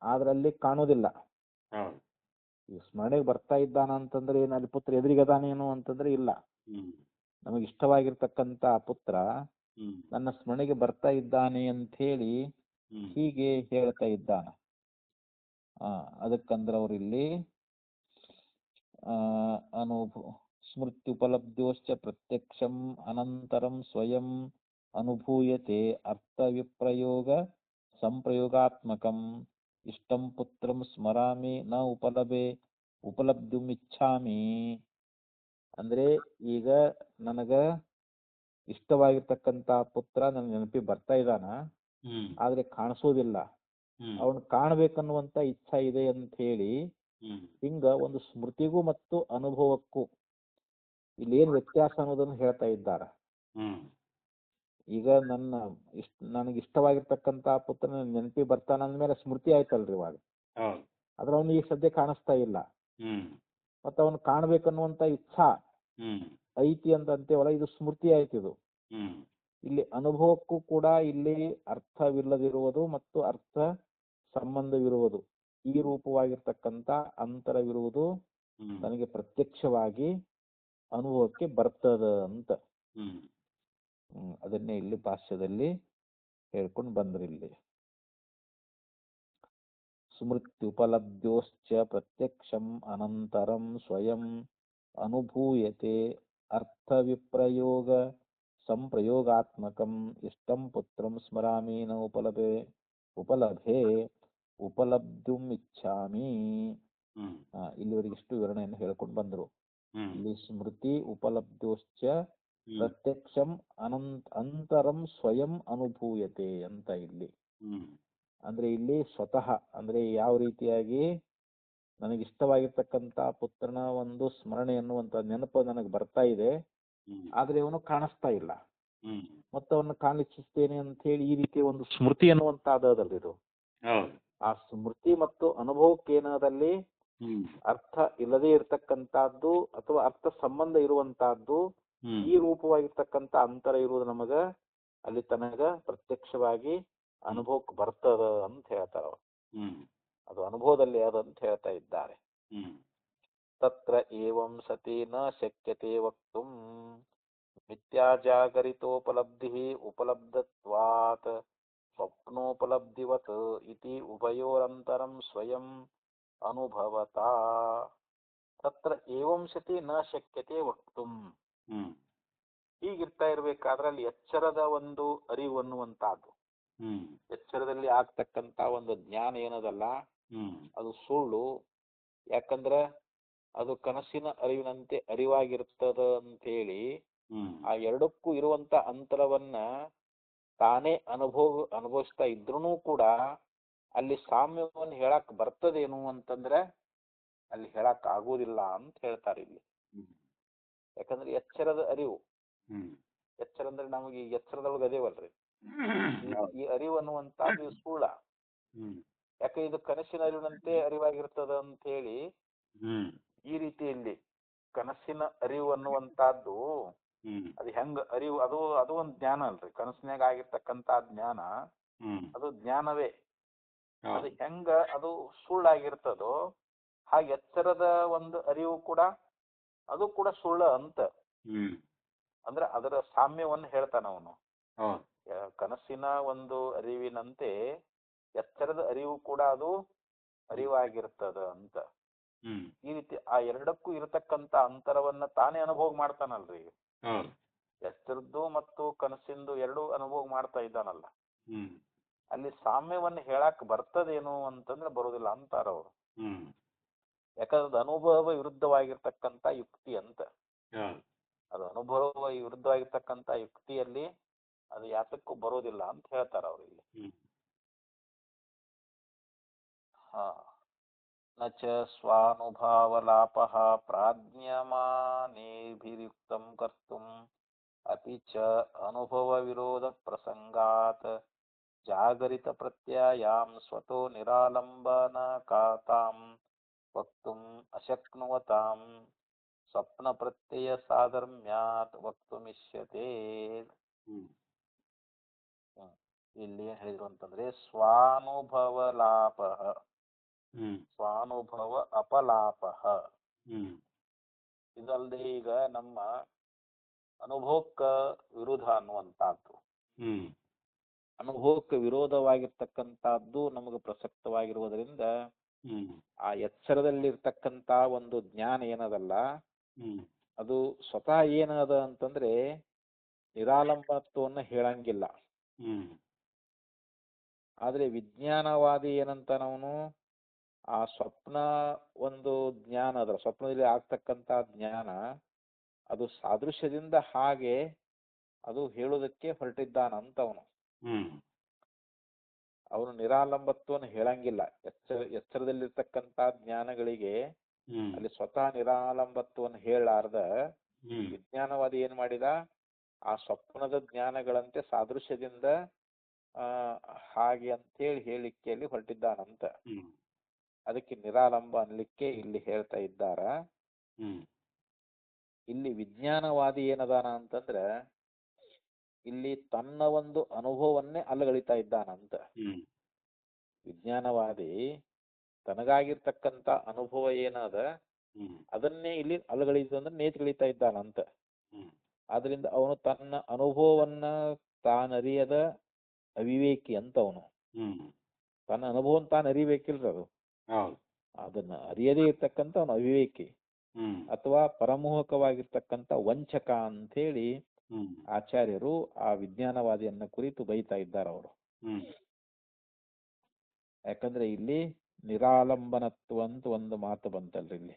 ಆದ್ರೆ ಅಲ್ಲಿ ಕಾಣೋದಿಲ್ಲ. ಹೌದು. ಈ ಸ್ಮರಣೆಗೆ ಬರ್ತಾ ಇದ್ದಾನ ಅಂತಂದ್ರೆ ಏನು ಅಲ್ಲಿ ಪುತ್ರ ಎದುರಿಗದಾನೇನು ಅಂತಂದ್ರೆ ಇಲ್ಲ. ನಮಗೆ ಇಷ್ಟವಾಗಿರ್ತಕ್ಕಂಥ ಪುತ್ರ ನನ್ನ ಸ್ಮರಣೆಗೆ ಬರ್ತಾ ಇದ್ದಾನೆ ಅಂತ ಹೇಳಿ ಹೀಗೆ ಹೇಳ್ತಾ ಇದ್ದಾನ. ಅದಕ್ಕಂದ್ರೆ ಅವ್ರಿಲ್ಲಿ ಸ್ಮೃತಿ ಉಪಲಬ್ಧೋಶ್ಚ ಪ್ರತ್ಯಕ್ಷಂ ಅನಂತರಂ ಸ್ವಯಂ ಅನುಭೂಯತೆ ಅರ್ಥ ವಿಪ್ರಯೋಗ ಸಂಪ್ರಯೋಗಾತ್ಮಕಂ ಇಷ್ಟಂ ಪುತ್ರಂ ಸ್ಮರಾಮಿ ನ ಉಪಲಬ್ಧಿಮಿಚ್ಛಾಮಿ. ಅಂದ್ರೆ ಈಗ ನನಗ ಇಷ್ಟವಾಗಿರ್ತಕ್ಕಂಥ ಪುತ್ರ ನನ್ನ ನೆನಪಿಗೆ ಬರ್ತಾ ಇದ್ದಾನ, ಆದ್ರೆ ಕಾಣಿಸೋದಿಲ್ಲ. ಅವನು ಕಾಣಬೇಕನ್ನುವಂತ ಇಚ್ಛಾ ಇದೆ ಅಂತ ಹೇಳಿ ಹಿಂಗ ಒಂದು ಸ್ಮೃತಿಗೂ ಮತ್ತು ಅನುಭವಕ್ಕೂ ಇಲ್ಲಿ ಏನ್ ವ್ಯತ್ಯಾಸ ಅನ್ನೋದನ್ನು ಹೇಳ್ತಾ ಇದ್ದಾರೆ. ಈಗ ನನಗೆ ಇಷ್ಟವಾಗಿರ್ತಕ್ಕಂಥ ಪುತ್ರನ ನೆನಪಿ ಬರ್ತಾನ ಅಂದ್ಮೇಲೆ ಸ್ಮೃತಿ ಆಯ್ತಲ್ರಿ ಇವಾಗ. ಆದ್ರೆ ಅವನು ಈಗ ಸದ್ಯ ಕಾಣಿಸ್ತಾ ಇಲ್ಲ. ಮತ್ತ ಅವನು ಕಾಣ್ಬೇಕನ್ನುವಂತ ಇಚ್ಛಾ ಐತಿ ಅಂತ ಅಂತೇವಲ್ಲ, ಇದು ಸ್ಮೃತಿ ಆಯ್ತಿದು. ಇಲ್ಲಿ ಅನುಭವಕ್ಕೂ ಕೂಡ ಇಲ್ಲಿ ಅರ್ಥವಿಲ್ಲದಿರುವುದು ಮತ್ತು ಅರ್ಥ ಸಂಬಂಧವಿರುವುದು, ಈ ರೂಪವಾಗಿರ್ತಕ್ಕಂಥ ಅಂತರವಿರುವುದು ನನಗೆ ಪ್ರತ್ಯಕ್ಷವಾಗಿ ಅನುಭವಕ್ಕೆ ಬರ್ತದ ಅಂತ ಅದನ್ನೇ ಇಲ್ಲಿ ಭಾಷ್ಯದಲ್ಲಿ ಹೇಳ್ಕೊಂಡು ಬಂದ್ರಿ. ಇಲ್ಲಿ ಸ್ಮೃತಿ ಉಪಲಬ್ಧೋಶ್ಚ ಪ್ರತ್ಯಕ್ಷಂ ಅನಂತರಂ ಸ್ವಯಂ ಅನುಭೂಯತೆ ಅರ್ಥ ವಿಪ್ರಯೋಗ ಸಂಪ್ರಯೋಗಾತ್ಮಕಂ ಇಷ್ಟಂ ಪುತ್ರಂ ಸ್ಮರಾಮಿ ನ ಉಪಲಭೆ ಉಪಲಬ್ಧುಮಿಚ್ಛಾಮಿ. ಇಲ್ಲಿವರೆಗೆ ಇಷ್ಟು ವಿವರಣೆಯನ್ನು ಹೇಳ್ಕೊಂಡು ಬಂದ್ರು. ಇಲ್ಲಿ ಸ್ಮೃತಿ ಉಪಲಬ್ಧೋಶ್ಚ ಪ್ರತ್ಯಕ್ಷಂ ಅಂತರಂ ಸ್ವಯಂ ಅನುಭೂಯತೆ ಅಂತ ಇಲ್ಲಿ. ಅಂದ್ರೆ ಇಲ್ಲಿ ಸ್ವತಃ ಅಂದ್ರೆ ಯಾವ ರೀತಿಯಾಗಿ ನನಗಿಷ್ಟವಾಗಿರ್ತಕ್ಕಂಥ ಪುತ್ರನ ಒಂದು ಸ್ಮರಣೆ ಎನ್ನುವಂತ ನೆನಪು ನನಗೆ ಬರ್ತಾ ಇದೆ, ಆದ್ರೆ ಅವನು ಕಾಣಿಸ್ತಾ ಇಲ್ಲ. ಮತ್ತೆ ಅವನ್ನ ಕಾಣಿಸ್ತೇನೆ ಅಂತ ಹೇಳಿ ಈ ರೀತಿ ಒಂದು ಸ್ಮೃತಿ ಅನ್ನುವಂತಹದ್ದಲ್ಲಿ ಇದು. ಆ ಸ್ಮೃತಿ ಮತ್ತು ಅನುಭವಕ್ಕೇನಾದಲ್ಲಿ ಅರ್ಥ ಇಲ್ಲದೆ ಇರತಕ್ಕಂತಹದ್ದು ಅಥವಾ ಅರ್ಥ ಸಂಬಂಧ ಇರುವಂತಹದ್ದು, ಈ ರೂಪವಾಗಿರ್ತಕ್ಕಂಥ ಅಂತರ ಇರುವುದು ನಮಗ ಅಲ್ಲಿ ತನಗ ಪ್ರತ್ಯಕ್ಷವಾಗಿ ಅನುಭವಕ್ಕೆ ಬರ್ತದ ಅಂತ ಹೇಳ್ತಾರ. ಅದು ಅನುಭವದಲ್ಲಿ ಅದಂತ ಹೇಳ್ತಾ ಇದ್ದಾರೆ. ತತ್ರ ಏವಂ ಸತಿ ನ ಶಕ್ಯತೆ ವಕ್ತುಂ ಮಿಥ್ಯಾಜಾಗರಿತೋಪಲಬ್ಧಿ ಉಪಲಬ್ಧತ್ವಾತ್ ಸ್ವಪ್ನೋಪಲಬ್ಧಿವತ್ ಇತಿ ಉಭಯೋರಂತರಂ ಸ್ವಯಂ ಅನುಭವತಾ. ತತ್ರ ಏವಂ ಸತಿ ನ ಶಕ್ಯತೆ ವಕ್ತುಂ. ಹೀಗಿರ್ತಾ ಇರ್ಬೇಕಾದ್ರೆ ಅಲ್ಲಿ ಎಚ್ಚರದ ಒಂದು ಅರಿವು ಅನ್ನುವಂತಹದ್ದು, ಎಚ್ಚರದಲ್ಲಿ ಆಗ್ತಕ್ಕಂತ ಒಂದು ಜ್ಞಾನ ಏನದಲ್ಲ ಅದು ಸುಳ್ಳು. ಯಾಕಂದ್ರ ಅದು ಕನಸಿನ ಅರಿವಿನಂತೆ ಅರಿವಾಗಿರ್ತದ ಅಂತೇಳಿ ಆ ಎರಡಕ್ಕೂ ಇರುವಂತ ಅಂತರವನ್ನ ತಾನೇ ಅನುಭವಿಸ್ತಾ ಇದ್ರೂ ಕೂಡ ಅಲ್ಲಿ ಸಾಮ್ಯವನ್ನು ಹೇಳಕ್ ಬರ್ತದೇನು ಅಂತಂದ್ರೆ ಅಲ್ಲಿ ಹೇಳಕ್ ಆಗುದಿಲ್ಲ ಅಂತ ಹೇಳ್ತಾರೆ ಇಲ್ಲಿ. ಯಾಕಂದ್ರೆ ಎಚ್ಚರದ ಅರಿವು, ಎಚ್ಚರ ಅಂದ್ರೆ ನಮಗೆ ಈ ಎಚ್ಚರದೊಳಗೆ ಅದೇವಲ್ರಿ, ಈ ಅರಿವು ಅನ್ನುವಂತ ಸುಳ್ಳ. ಯಾಕೆ ಇದು ಕನಸಿನ ಅರಿವಿನಂತೆ ಅರಿವಾಗಿರ್ತದ ಅಂತ ಹೇಳಿ ಈ ರೀತಿಯಲ್ಲಿ ಕನಸಿನ ಅರಿವು ಅನ್ನುವಂತಹದ್ದು ಅದು ಹೆಂಗ ಅರಿವು, ಅದು ಒಂದು ಜ್ಞಾನ ಅಲ್ರಿ. ಕನಸಿನಾಗ ಆಗಿರ್ತಕ್ಕಂತ ಜ್ಞಾನ ಅದು ಜ್ಞಾನವೇ. ಅದು ಹೆಂಗ ಅದು ಸುಳ್ಳಾಗಿರ್ತದೋ ಹಾಗೆ ಎಚ್ಚರದ ಒಂದು ಅರಿವು ಕೂಡ ಅದು ಕೂಡ ಸುಳ್ಳ ಅಂತ. ಅಂದ್ರೆ ಅದರ ಸಾಮ್ಯವನ್ನು ಹೇಳ್ತಾನ ಅವನು. ಕನಸಿನ ಒಂದು ಅರಿವಿನಂತೆ ಎಚ್ಚರದ ಅರಿವು ಕೂಡ ಅದು ಅರಿವಾಗಿರ್ತದ ಅಂತ. ಈ ರೀತಿ ಆ ಎರಡಕ್ಕೂ ಇರತಕ್ಕಂತ ಅಂತರವನ್ನ ತಾನೇ ಅನುಭವ ಮಾಡ್ತಾನಲ್ರಿ. ಎಚ್ಚರದ್ದು ಮತ್ತು ಕನಸಿಂದು ಎರಡೂ ಅನುಭವ ಮಾಡ್ತಾ ಇದ್ದಾನಲ್ಲ, ಅಲ್ಲಿ ಸಾಮ್ಯವನ್ನ ಹೇಳಕ್ ಬರ್ತದೇನು ಅಂತಂದ್ರೆ ಬರುದಿಲ್ಲ ಅಂತಾರ ಅವರು. ಯಾಕಂದ್ರೆ ಅದು ಅನುಭವ ವಿರುದ್ಧವಾಗಿರ್ತಕ್ಕಂತ ಯುಕ್ತಿ ಅಂತ. ಅದು ಅನುಭವ ವಿರುದ್ಧವಾಗಿರ್ತಕ್ಕಂತ ಯುಕ್ತಿಯಲ್ಲಿ ಅದು ಯಾತಕ್ಕೂ ಬರೋದಿಲ್ಲ ಅಂತ ಹೇಳ್ತಾರ ಅವ್ರು ಇಲ್ಲಿ. ನಚ ಸ್ವಾನುಭಾವಲಾಪಃ ಪ್ರಾಜ್ಞಮಾನೇಭಿರ್ಯುಕ್ತಂ ಕರ್ತುಂ ಅಪಿ ಚ ಅನುಭವ ವಿರೋಧ ಪ್ರಸಂಗಾತ್ ಜಾಗರಿತ ಪ್ರತ್ಯಯಾಂ ಸ್ವತೋ ನಿರಾಲಂಬನಕಾತಾಂ ವಕ್ತುಂ ಅಶಕ್ನುವತಾಂ ಸ್ವಪ್ನ ಪ್ರತ್ಯಯ ಸಾಧರ್ಮ್ಯಾತ್ ವಕ್ತುಮಿಷ್ಯತೆ. ಇಲ್ಲಿ ಏನ್ ಹೇಳಿದ್ರು ಅಂತಂದ್ರೆ ಸ್ವಾನುಭವ ಲಾಪ ಸ್ವಾನುಭವ ಅಪಲಾಪ. ಇದಲ್ಲದೆ ಈಗ ನಮ್ಮ ಅನುಭವಕ್ಕ ವಿರೋಧ ಅನ್ನುವಂತಹದ್ದು, ಅನುಭವಕ್ಕೆ ವಿರೋಧವಾಗಿರ್ತಕ್ಕಂಥದ್ದು ನಮಗೆ ಪ್ರಸಕ್ತವಾಗಿರುವುದರಿಂದ ಆ ಎಚ್ಚರದಲ್ಲಿರ್ತಕ್ಕಂಥ ಒಂದು ಜ್ಞಾನ ಏನದಲ್ಲ ಅದು ಸ್ವತಃ ಏನದ ಅಂತಂದ್ರೆ ನಿರಾಲಂಬತ್ವವನ್ನು ಹೇಳಂಗಿಲ್ಲ. ಆದ್ರೆ ವಿಜ್ಞಾನವಾದಿ ಏನಂತ ನಾವು ಆ ಸ್ವಪ್ನ ಒಂದು ಜ್ಞಾನ ಅದರ ಸ್ವಪ್ನದಲ್ಲಿ ಆಗ್ತಕ್ಕಂಥ ಜ್ಞಾನ ಅದು ಸಾದೃಶ್ಯದಿಂದ ಹಾಗೆ ಅದು ಹೇಳುವುದಕ್ಕೆ ಹೊರಟಿದ್ದಾನಂತ ಅವನು ನಿರಾಲಂಬತ್ವವನ್ನು ಹೇಳಂಗಿಲ್ಲ. ಎಚ್ಚರದಲ್ಲಿರ್ತಕ್ಕಂಥ ಜ್ಞಾನಗಳಿಗೆ ಅಲ್ಲಿ ಸ್ವತಃ ನಿರಾಲಂಬತ್ವವನ್ನು ಹೇಳಾರ್ದ ವಿಜ್ಞಾನವಾದಿ ಏನ್ ಮಾಡಿದ, ಆ ಸ್ವಪ್ನದ ಜ್ಞಾನಗಳಂತೆ ಸಾದೃಶ್ಯದಿಂದ ಹಾಗೆ ಅಂತೇಳಿ ಹೇಳಿಕೆಯಲ್ಲಿ ಹೊರಟಿದ್ದಾನಂತ. ಅದಕ್ಕೆ ನಿರಾಲಂಬ ಅನ್ಲಿಕ್ಕೆ ಇಲ್ಲಿ ಹೇಳ್ತಾ ಇದ್ದಾರ. ಇಲ್ಲಿ ವಿಜ್ಞಾನವಾದಿ ಏನದಾನ ಅಂತಂದ್ರ ಇಲ್ಲಿ ತನ್ನ ಒಂದು ಅನುಭವವನ್ನೇ ಅಲ್ಲಗಳಿತಾ ಇದ್ದಾನಂತ. ವಿಜ್ಞಾನವಾದಿ ತನಗಾಗಿರ್ತಕ್ಕಂಥ ಅನುಭವ ಏನದ ಅದನ್ನೇ ಇಲ್ಲಿ ಅಲ್ಲಗಳಿತು ಅಂದ್ರೆ ನೇತ್ಗಳಿತಾ ಇದ್ದಾನಂತ. ಆದ್ರಿಂದ ಅವನು ತನ್ನ ಅನುಭವವನ್ನ ತಾನರಿಯದ ಅವಿವೇಕಿ ಅಂತ. ಅವನು ತನ್ನ ಅನುಭವನ್ ತಾನು ಅರಿಬೇಕಿಲ್ರ, ಅದನ್ನ ಅರಿಯದೇ ಇರ್ತಕ್ಕಂಥ ಅವನು ಅವಿವೇಕಿ ಅಥವಾ ಪರಮೋಹಕವಾಗಿರ್ತಕ್ಕಂಥ ವಂಚಕ ಅಂತ ಹೇಳಿ ಆಚಾರ್ಯರು ಆ ವಿಜ್ಞಾನವಾದಿಯನ್ನ ಕುರಿತು ಬೈತಾ ಇದ್ದಾರೆ ಅವರು. ಯಾಕಂದ್ರೆ ಇಲ್ಲಿ ನಿರಾಲಂಬನತ್ವ ಅಂತ ಒಂದು ಮಾತು ಬಂತಲ್ರಿ ಇಲ್ಲಿ.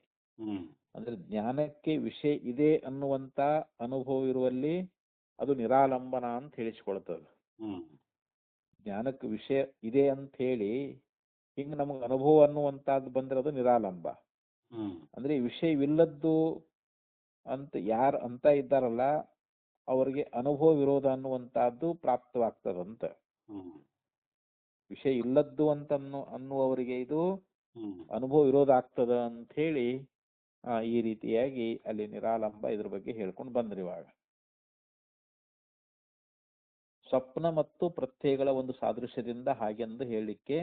ಅಂದ್ರೆ ಜ್ಞಾನಕ್ಕೆ ವಿಷಯ ಇದೆ ಅನ್ನುವಂತ ಅನುಭವ ಇರುವಲ್ಲಿ ಅದು ನಿರಾಲಂಬನ ಅಂತ ಹೇಳಿಸ್ಕೊಳ್ತದೆ. ಜ್ಞಾನಕ್ಕೆ ವಿಷಯ ಇದೆ ಅಂತ ಹೇಳಿ ಹಿಂಗ ನಮಗ್ ಅನುಭವ ಅನ್ನುವಂತದ್ದು ಬಂದ್ರೆ ಅದು ನಿರಾಲಂಬ. ಅಂದ್ರೆ ವಿಷಯವಿಲ್ಲದ್ದು ಅಂತ ಯಾರು ಅಂತ ಇದ್ದಾರಲ್ಲ ಅವರಿಗೆ ಅನುಭವ ವಿರೋಧ ಅನ್ನುವಂತಹದ್ದು ಪ್ರಾಪ್ತವಾಗ್ತದಂತ. ವಿಷಯ ಇಲ್ಲದ್ದು ಅಂತ ಅನ್ನುವವರಿಗೆ ಇದು ಅನುಭವ ವಿರೋಧ ಆಗ್ತದ ಅಂತ ಹೇಳಿ ಈ ರೀತಿಯಾಗಿ ಅಲ್ಲಿ ನಿರಾಲಂಬ ಇದ್ರ ಬಗ್ಗೆ ಹೇಳ್ಕೊಂಡು ಬಂದ್ರಿ. ಇವಾಗ ಸ್ವಪ್ನ ಮತ್ತು ಪ್ರತ್ಯಯಗಳ ಒಂದು ಸಾದೃಶ್ಯದಿಂದ ಹಾಗೆಂದು ಹೇಳಲಿಕ್ಕೆ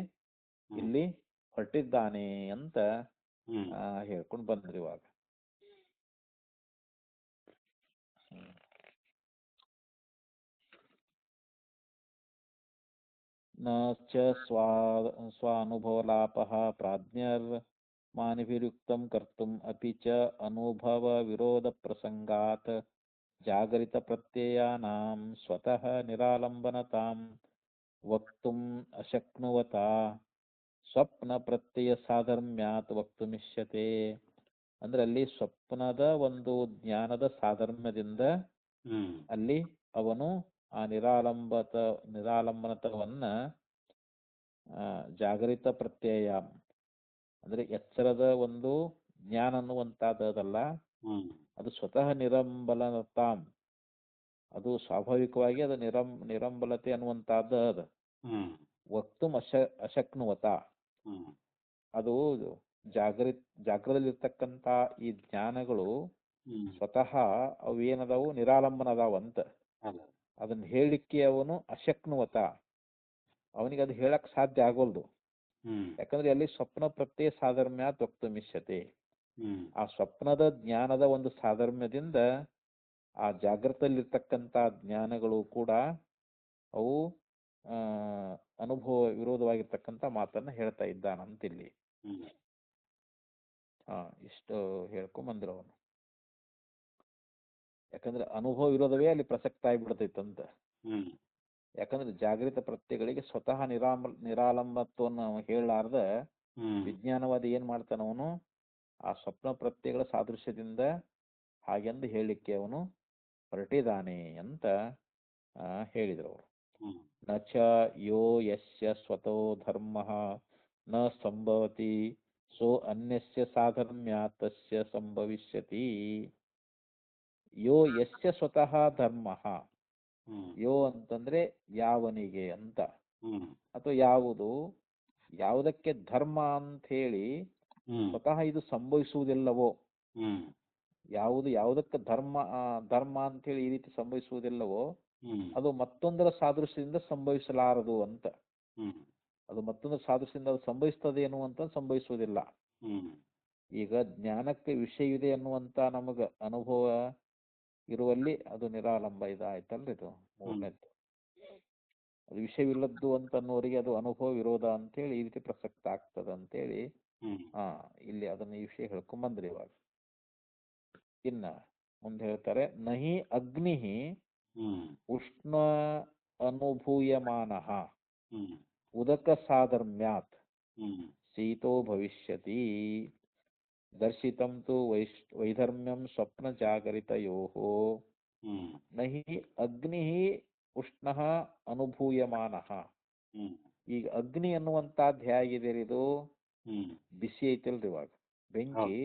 ಇಲ್ಲಿ ಹೊರಟಿದ್ದಾನೆ ಅಂತ ಹೇಳ್ಕೊಂಡು ಬಂದ್ರಿ. ಇವಾಗ ನ ಚ ಸ್ವಾನುಭವಲಾಪಃ ಪ್ರಾಜ್ಞರ್ಮಾನಿಭಿರ್ಯುಕ್ತಂ ಕರ್ತುಂ ಅಪಿ ಚ ಅನುಭವ ವಿರೋಧ ಪ್ರಸಂಗಾತ್ ಜಾಗರಿತ ಪ್ರತ್ಯಯಾನಾಂ ಸ್ವತಃ ನಿರಾಲಂಬನತಾಂ ವಕ್ತುಂ ಅಶಕ್ನುವತಾ ಸ್ವಪ್ನ ಪ್ರತ್ಯಯ ಸಾಧರ್ಮ್ಯಾತ್ ವಕ್ತುಮಿಷ್ಯತೆ. ಅಂದ್ರೆ ಅಲ್ಲಿ ಸ್ವಪ್ನದ ಒಂದು ಜ್ಞಾನದ ಸಾಧರ್ಮ್ಯದಿಂದ ಅಲ್ಲಿ ಅವನು ಆ ನಿರಾಲಂಬನತವನ್ನ ಜಾಗರಿತ ಪ್ರತ್ಯಯ ಅಂದ್ರೆ ಎಚ್ಚರದ ಒಂದು ಜ್ಞಾನ ಅನ್ನುವಂತಹದ್ದಲ್ಲ, ಅದು ಸ್ವತಃ ನಿರಂಬಲತಾಂ, ಅದು ಸ್ವಾಭಾವಿಕವಾಗಿ ಅದು ನಿರಂಬಲತೆ ಅನ್ನುವಂತಹದ್ದು ಅದ. ವಕ್ತುಂ ಅಶಕ್ನುವತ, ಅದು ಜಾಗ್ರದಲ್ಲಿರ್ತಕ್ಕಂಥ ಈ ಜ್ಞಾನಗಳು ಸ್ವತಃ ಅವು ಏನದಾವು ನಿರಾಲಂಬನದಾವಂತ. ಅದನ್ನ ಹೇಳಲಿಕ್ಕೆ ಅವನು ಅಶಕ್ನುವತ, ಅವನಿಗೆ ಅದು ಹೇಳಕ್ ಸಾಧ್ಯ ಆಗೋಲ್ದು. ಯಾಕಂದ್ರೆ ಅಲ್ಲಿ ಸ್ವಪ್ನ ಪ್ರತ್ಯಯ ಸಾಧರ್ಮ್ಯಾತ್ ವಕ್ತುಮಿಷ್ಯತೆ, ಆ ಸ್ವಪ್ನದ ಜ್ಞಾನದ ಒಂದು ಸಾಧರ್ಮ್ಯದಿಂದ ಆ ಜಾಗೃತಲ್ಲಿರ್ತಕ್ಕಂಥ ಜ್ಞಾನಗಳು ಕೂಡ ಅವು ಅನುಭವ ವಿರೋಧವಾಗಿರ್ತಕ್ಕಂಥ ಮಾತನ್ನ ಹೇಳ್ತಾ ಇದ್ದಾನಂತಿಲ್ಲಿ. ಇಷ್ಟು ಹೇಳ್ಕೊಂಬಂದ್ರ ಅವನು. ಯಾಕಂದ್ರೆ ಅನುಭವ ವಿರೋಧವೇ ಅಲ್ಲಿ ಪ್ರಸಕ್ತ ಆಗಿಬಿಡ್ತೈತಂತ. ಯಾಕಂದ್ರೆ ಜಾಗೃತ ಪ್ರತ್ಯಯಗಳಿಗೆ ಸ್ವತಃ ನಿರಾಲಂಬತ್ವವನ್ನು ಹೇಳಲಾರ್ದ ವಿಜ್ಞಾನವಾದಿ ಏನ್ ಮಾಡ್ತಾನ, ಅವನು ಆ ಸ್ವಪ್ನ ಪ್ರತ್ಯಯಗಳ ಸಾದೃಶ್ಯದಿಂದ ಹಾಗೆಂದು ಹೇಳಲಿಕ್ಕೆ ಅವನು ಹೊರಟಿದ್ದಾನೆ ಅಂತ ಹೇಳಿದ್ರು ಅವರು. ನ ಚ ಯೋ ಯಸ್ಯ ಸ್ವತೋ ಧರ್ಮ ನ ಸಂಭವತಿ ಸೋ ಅನ್ಯಸ್ಯ ಸಾಧರ್ಮ್ಯಾತ್ ತಸ್ಯ ಸಂಭವಿಷ್ಯತಿ. ಯೋ ಯಸ್ಯ ಸ್ವತಃ ಧರ್ಮ, ಯೋ ಅಂತಂದ್ರೆ ಯಾವನಿಗೆ ಅಂತ, ಅಥವಾ ಯಾವುದಕ್ಕೆ ಧರ್ಮ ಅಂತ ಹೇಳಿ ಸ್ವತಃ ಇದು ಸಂಭವಿಸುವುದಿಲ್ಲವೋ, ಯಾವುದಕ್ಕೆ ಧರ್ಮ ಅಂತ ಹೇಳಿ ಈ ರೀತಿ ಸಂಭವಿಸುವುದಿಲ್ಲವೋ ಅದು ಮತ್ತೊಂದರ ಸಾದೃಶ್ಯದಿಂದ ಸಂಭವಿಸಲಾರದು ಅಂತ. ಅದು ಮತ್ತೊಂದು ಸಾದೃಶ್ಯದಿಂದ ಅದು ಸಂಭವಿಸ್ತದೇನು ಅಂತ ಸಂಭವಿಸುವುದಿಲ್ಲ. ಈಗ ಜ್ಞಾನಕ್ಕೆ ವಿಷಯ ಇದೆ ಅನ್ನುವಂಥ ನಮಗೆ ಅನುಭವ ಇರುವಲ್ಲಿ ಅದು ನಿರಾಲಂಬ ಇದಾಯ್ತಲ್ರಿ. ಇದು ಮೂರನೇದ್ದು. ಅದು ವಿಷಯವಿಲ್ಲದ್ದು ಅಂತ ಅನ್ನೋರಿಗೆ ಅದು ಅನುಭವ ವಿರೋಧ ಅಂತೇಳಿ ಈ ರೀತಿ ಪ್ರಸಕ್ತ ಆಗ್ತದ ಅಂತೇಳಿ ಇಲ್ಲಿ ಅದನ್ನ ಈ ವಿಷಯ ಹೇಳ್ಕೊಂಬಂದ್ರಿ ಇವಾಗ. ಇನ್ನ ಮುಂದೆ ಹೇಳ್ತಾರೆ, ನಹಿ ಅಗ್ನಿ ಉಷ್ಣ ಅನುಭೂಯಮಾನ ಉದಕ ಸಾಧರ್ಮ್ಯಾತ್ ಶೀತೋ ಭವಿಷ್ಯತಿ ದರ್ಶಿತಂ ತು ವೈಧರ್ಮ್ಯಂ ಸ್ವಪ್ನ ಜಾಗರಿತಯೋಃ ನಹಿ ಅಗ್ನಿ ಉಷ್ಣ ಅನುಭೂಯಮಾನ. ಈಗ ಅಗ್ನಿ ಅನ್ನುವಂಥದ್ದು ಹೇಗಿದೆ, ಇದು ಬಿಸಿ ಐತಿಲ್ರಿ. ಇವಾಗ ಬೆಂಕಿ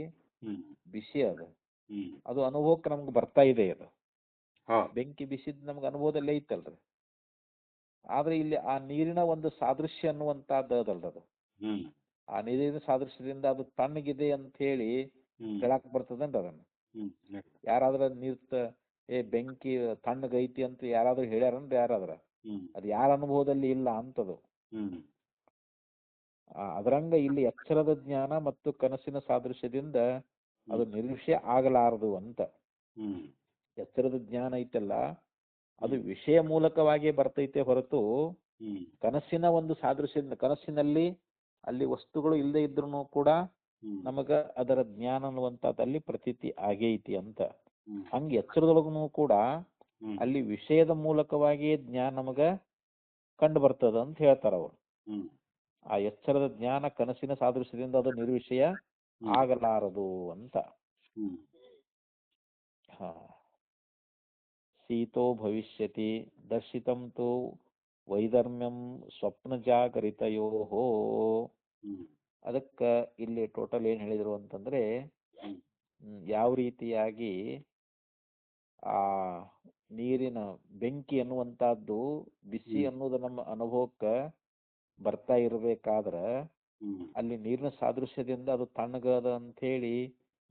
ಬಿಸಿ ಅದು ಅನುಭವಕ್ಕೆ ನಮ್ಗೆ ಬರ್ತಾ ಇದೆ. ಅದು ಬೆಂಕಿ ಬಿಸಿದ್ ನಮ್ಗೆ ಅನುಭವದಲ್ಲೇ ಐತಲ್ರಿ. ಆದ್ರೆ ಇಲ್ಲಿ ಆ ನೀರಿನ ಒಂದು ಸಾದೃಶ್ಯ ಅನ್ನುವಂಥದ್ದು ಅದಲ್ರಿ. ಅದು ಆ ನೀರಿನ ಸಾದೃಶ್ಯದಿಂದ ಅದು ತಣ್ಣಗಿದೆ ಅಂತ ಹೇಳಿ ಹೇಳಕ್ ಬರ್ತದೇನ್ರಿ ಅದನ್ನ? ಯಾರಾದ್ರ ನೀರ್ ಬೆಂಕಿ ತಣ್ಣಗೈತಿ ಅಂತ ಯಾರಾದ್ರೂ ಹೇಳ್ಯಾರನ್ರಿ? ಯಾರಾದ್ರ? ಅದು ಯಾರ ಅನುಭವದಲ್ಲಿ ಇಲ್ಲ ಅಂತದು. ಅದರಂಗ ಇಲ್ಲಿ ಎಚ್ಚರದ ಜ್ಞಾನ ಮತ್ತು ಕನಸಿನ ಸಾದೃಶ್ಯದಿಂದ ಅದು ನಿರ್ವಿಷಯ ಆಗಲಾರದು ಅಂತ. ಎಚ್ಚರದ ಜ್ಞಾನ ಐತಲ್ಲ, ಅದು ವಿಷಯ ಮೂಲಕವಾಗಿ ಬರ್ತೈತೆ ಹೊರತು ಕನಸಿನ ಒಂದು ಸಾದೃಶ್ಯದಿಂದ, ಕನಸಿನಲ್ಲಿ ಅಲ್ಲಿ ವಸ್ತುಗಳು ಇಲ್ಲದೆ ಇದ್ರು ಕೂಡ ನಮಗ ಅದರ ಜ್ಞಾನ ಅನ್ನುವಂಥದ್ದಲ್ಲಿ ಪ್ರತೀತಿ ಆಗೇ ಐತಿ ಅಂತ. ಹಂಗೆ ಎಚ್ಚರದೊಳಗೂ ಕೂಡ ಅಲ್ಲಿ ವಿಷಯದ ಮೂಲಕವಾಗಿ ಜ್ಞಾನ ನಮಗ ಕಂಡು ಬರ್ತದ ಅಂತ ಹೇಳ್ತಾರ ಅವರು. ಆ ಎಚ್ಚರದ ಜ್ಞಾನ ಕನಸಿನ ಸಾದೃಶ್ಯದಿಂದ ಅದು ನಿರ್ವಿಷಯ ಆಗಲಾರದು ಅಂತ. ಶೀತೋ ಭವಿಷ್ಯತಿ ದರ್ಶಿತಂ ತು ವೈಧರ್ಮ್ಯಂ ಸ್ವಪ್ನ ಜಾಗರಿತಯೋಃ. ಅದಕ್ಕ ಇಲ್ಲಿ ಟೋಟಲ್ ಏನ್ ಹೇಳಿದ್ರು ಅಂತಂದ್ರೆ, ಯಾವ ರೀತಿಯಾಗಿ ಆ ನೀರಿನ ಬೆಂಕಿ ಅನ್ನುವಂತಹದ್ದು ಬಿಸಿ ಅನ್ನೋದು ನಮ್ಮ ಅನುಭವಕ್ಕೆ ಬರ್ತಾ ಇರ್ಬೇಕಾದ್ರ ಅಲ್ಲಿ ನೀರಿನ ಸಾದೃಶ್ಯದಿಂದ ಅದು ತಣ್ಣಗದ ಅಂತ ಹೇಳಿ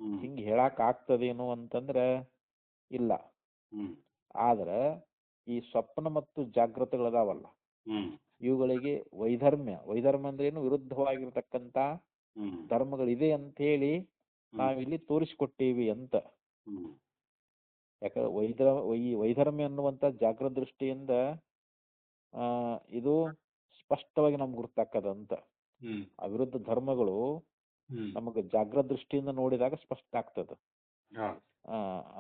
ಹಿಂಗ್ ಹೇಳಕ್ ಆಗ್ತದೇನು ಅಂತಂದ್ರ ಇಲ್ಲ. ಆದ್ರ ಈ ಸ್ವಪ್ನ ಮತ್ತು ಜಾಗೃತಗಳದಾವಲ್ಲ, ಇವುಗಳಿಗೆ ವೈಧರ್ಮ್ಯ ಅಂದ್ರೆ ಏನು? ವಿರುದ್ಧವಾಗಿರ್ತಕ್ಕಂಥ ಧರ್ಮಗಳಿದೆ ಅಂತ ಹೇಳಿ ನಾವಿಲ್ಲಿ ತೋರಿಸ್ಕೊಟ್ಟೀವಿ ಅಂತ. ಯಾಕಂದ್ರೆ ವೈಧರ್ಮ್ಯ ಅನ್ನುವಂಥ ಜಾಗೃತ ದೃಷ್ಟಿಯಿಂದ ಇದು ಸ್ಪಷ್ಟವಾಗಿ ನಮ್ಗೆ ಗುರ್ತಾಕದಂತ. ಅವಿರುದ್ಧ ಧರ್ಮಗಳು ನಮಗೆ ಜಾಗೃತ ದೃಷ್ಟಿಯಿಂದ ನೋಡಿದಾಗ ಸ್ಪಷ್ಟ ಆಗ್ತದ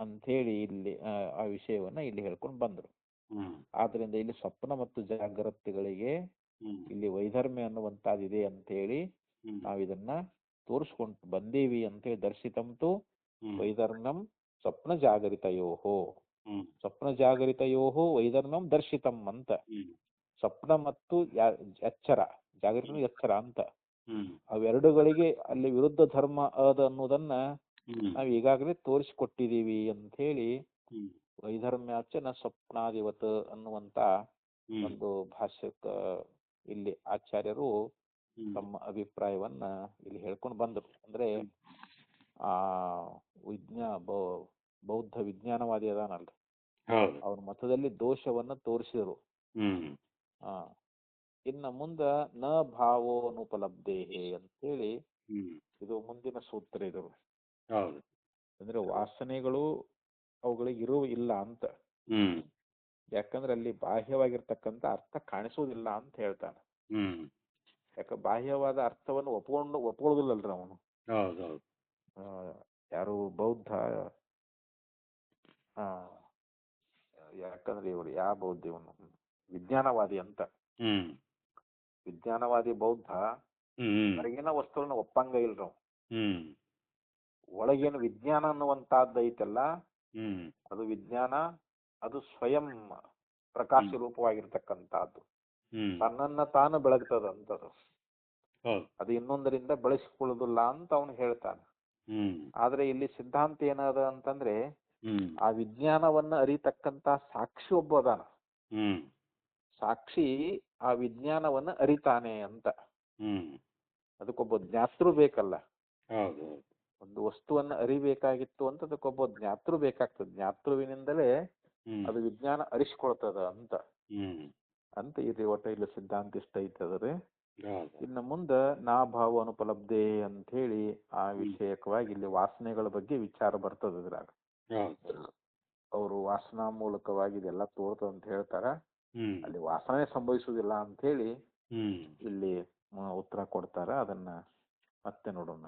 ಅಂಥೇಳಿ ಇಲ್ಲಿ ಆ ವಿಷಯವನ್ನ ಇಲ್ಲಿ ಹೇಳ್ಕೊಂಡು ಬಂದ್ರು. ಆದ್ರಿಂದ ಇಲ್ಲಿ ಸ್ವಪ್ನ ಮತ್ತು ಜಾಗೃತಿಗಳಿಗೆ ಇಲ್ಲಿ ವೈಧರ್ಮ್ಯ ಅನ್ನುವಂಥದ್ದಿದೆ ಅಂತ ಹೇಳಿ ನಾವಿದನ್ನ ತೋರಿಸ್ಕೊಂಡು ಬಂದೀವಿ ಅಂತೇಳಿ. ದರ್ಶಿತಂತು ವೈಧರ್ಮ್ಯಂ ಸ್ವಪ್ನ ಜಾಗರಿತಯೋಹೋ. ಸ್ವಪ್ನ ಜಾಗರಿತಯೋಹೋ ವೈಧರ್ಮ್ಯಂ ದರ್ಶಿತಂ ಅಂತ. ಸ್ವಪ್ನ ಮತ್ತು ಎಚ್ಚರ, ಜಾಗೃತ ಎಚ್ಚರ ಅಂತ ಅವೆರಡುಗಳಿಗೆ ಅಲ್ಲಿ ವಿರುದ್ಧ ಧರ್ಮ ಅದ ಅನ್ನೋದನ್ನ ನಾವ್ ಈಗಾಗಲೇ ತೋರಿಸಿಕೊಟ್ಟಿದೀವಿ ಅಂತ ಹೇಳಿ ವೈಧರ್ಮ್ಯಾಚನ ಸ್ವಪ್ನಾದಿವತ್ ಅನ್ನುವಂತ ಒಂದು ಭಾಷ್ಯಕ್ಕ ಇಲ್ಲಿ ಆಚಾರ್ಯರು ತಮ್ಮ ಅಭಿಪ್ರಾಯವನ್ನ ಇಲ್ಲಿ ಹೇಳ್ಕೊಂಡು ಬಂದರು. ಅಂದ್ರೆ ಆ ಬೌದ್ಧ ವಿಜ್ಞಾನವಾದಿ ಅದಾನಲ್ರಿ, ಅವ್ರ ಮತದಲ್ಲಿ ದೋಷವನ್ನ ತೋರಿಸಿದರು. ಇನ್ನ ಮುಂದ ನ ಭಾವೋನುಪಲಬ್ಧೇಹೇ ಅಂತ ಹೇಳಿ ಇದು ಮುಂದಿನ ಸೂತ್ರ. ಇದು ಅಂದ್ರೆ ವಾಸನೆಗಳು ಅವುಗಳಿಗೆ ಇಲ್ಲ ಅಂತ. ಯಾಕಂದ್ರೆ ಅಲ್ಲಿ ಬಾಹ್ಯವಾಗಿರ್ತಕ್ಕಂಥ ಅರ್ಥ ಕಾಣಿಸುವುದಿಲ್ಲ ಅಂತ ಹೇಳ್ತಾನೆ. ಯಾಕ ಬಾಹ್ಯವಾದ ಅರ್ಥವನ್ನು ಒಪ್ಕೊಳ್ಳೋದಿಲ್ಲಲ್ರಿ ಅವನು. ಯಾರು ಬೌದ್ಧ, ಯಾಕಂದ್ರೆ ಇವರು ಯಾವ ಬೌದ್ಧ, ಇವನು ವಿಜ್ಞಾನವಾದಿ ಅಂತ. ವಿಜ್ಞಾನವಾದಿ ಬೌದ್ಧ ಹೊರಗಿನ ವಸ್ತುಗಳನ್ನ ಒಪ್ಪಂಗ ಇಲ್ರವ್. ಒಳಗೇನು ವಿಜ್ಞಾನ ಅನ್ನುವಂತಹದ್ದು ಐತಲ್ಲ, ಅದು ವಿಜ್ಞಾನ, ಅದು ಸ್ವಯಂ ಪ್ರಕಾಶ ರೂಪವಾಗಿರ್ತಕ್ಕಂಥದ್ದು, ತನ್ನನ್ನ ತಾನು ಬೆಳಗ್ತದಂತದು. ಅದು ಇನ್ನೊಂದರಿಂದ ಬಳಸಿಕೊಳ್ಳುದಿಲ್ಲ ಅಂತ ಅವನು ಹೇಳ್ತಾನೆ. ಆದ್ರೆ ಇಲ್ಲಿ ಸಿದ್ಧಾಂತ ಏನದ ಅಂತಂದ್ರೆ, ಆ ವಿಜ್ಞಾನವನ್ನ ಅರಿತಕ್ಕಂತ ಸಾಕ್ಷಿ ಒಬ್ಬ ಅದಾನ. ಸಾಕ್ಷಿ ಆ ವಿಜ್ಞಾನವನ್ನ ಅರಿತಾನೆ ಅಂತ. ಅದಕ್ಕೊಬ್ಬ ಜ್ಞಾತೃ ಬೇಕಲ್ಲ. ಒಂದು ವಸ್ತುವನ್ನ ಅರಿಬೇಕಾಗಿತ್ತು ಅಂತ ಅದಕ್ಕೊಬ್ಬ ಜ್ಞಾತೃ ಬೇಕಾಗ್ತದೆ. ಜ್ಞಾತೃವಿನಿಂದಲೇ ಅದು ವಿಜ್ಞಾನ ಅರಿಸ್ಕೊಳ್ತದ ಅಂತ. ಅಂತ ಇಲ್ಲಿ ಒಟ್ಟ ಇಲ್ಲಿ ಸಿದ್ಧಾಂತ ಇಷ್ಟ ಐತದ್ರಿ. ಇನ್ನು ಮುಂದೆ ನಾ ಭಾವ ಅನುಪಲಬ್ಧೆ ಅಂತ ಹೇಳಿ ಆ ವಿಷಯಕವಾಗಿ ಇಲ್ಲಿ ವಾಸನೆಗಳ ಬಗ್ಗೆ ವಿಚಾರ ಬರ್ತದೆ ಇದ್ರಾಗ. ಅವರು ವಾಸನಾ ಮೂಲಕವಾಗಿ ಇದೆಲ್ಲ ತೋರ್ತದ ಅಂತ ಹೇಳ್ತಾರ. ಅಲ್ಲಿ ವಾಸನೆ ಸಂಭವಿಸುವುದಿಲ್ಲ ಅಂತ ಹೇಳಿ ಇಲ್ಲಿ ಉತ್ತರ ಕೊಡ್ತಾರ. ಅದನ್ನ ಮತ್ತೆ ನೋಡೋಣ.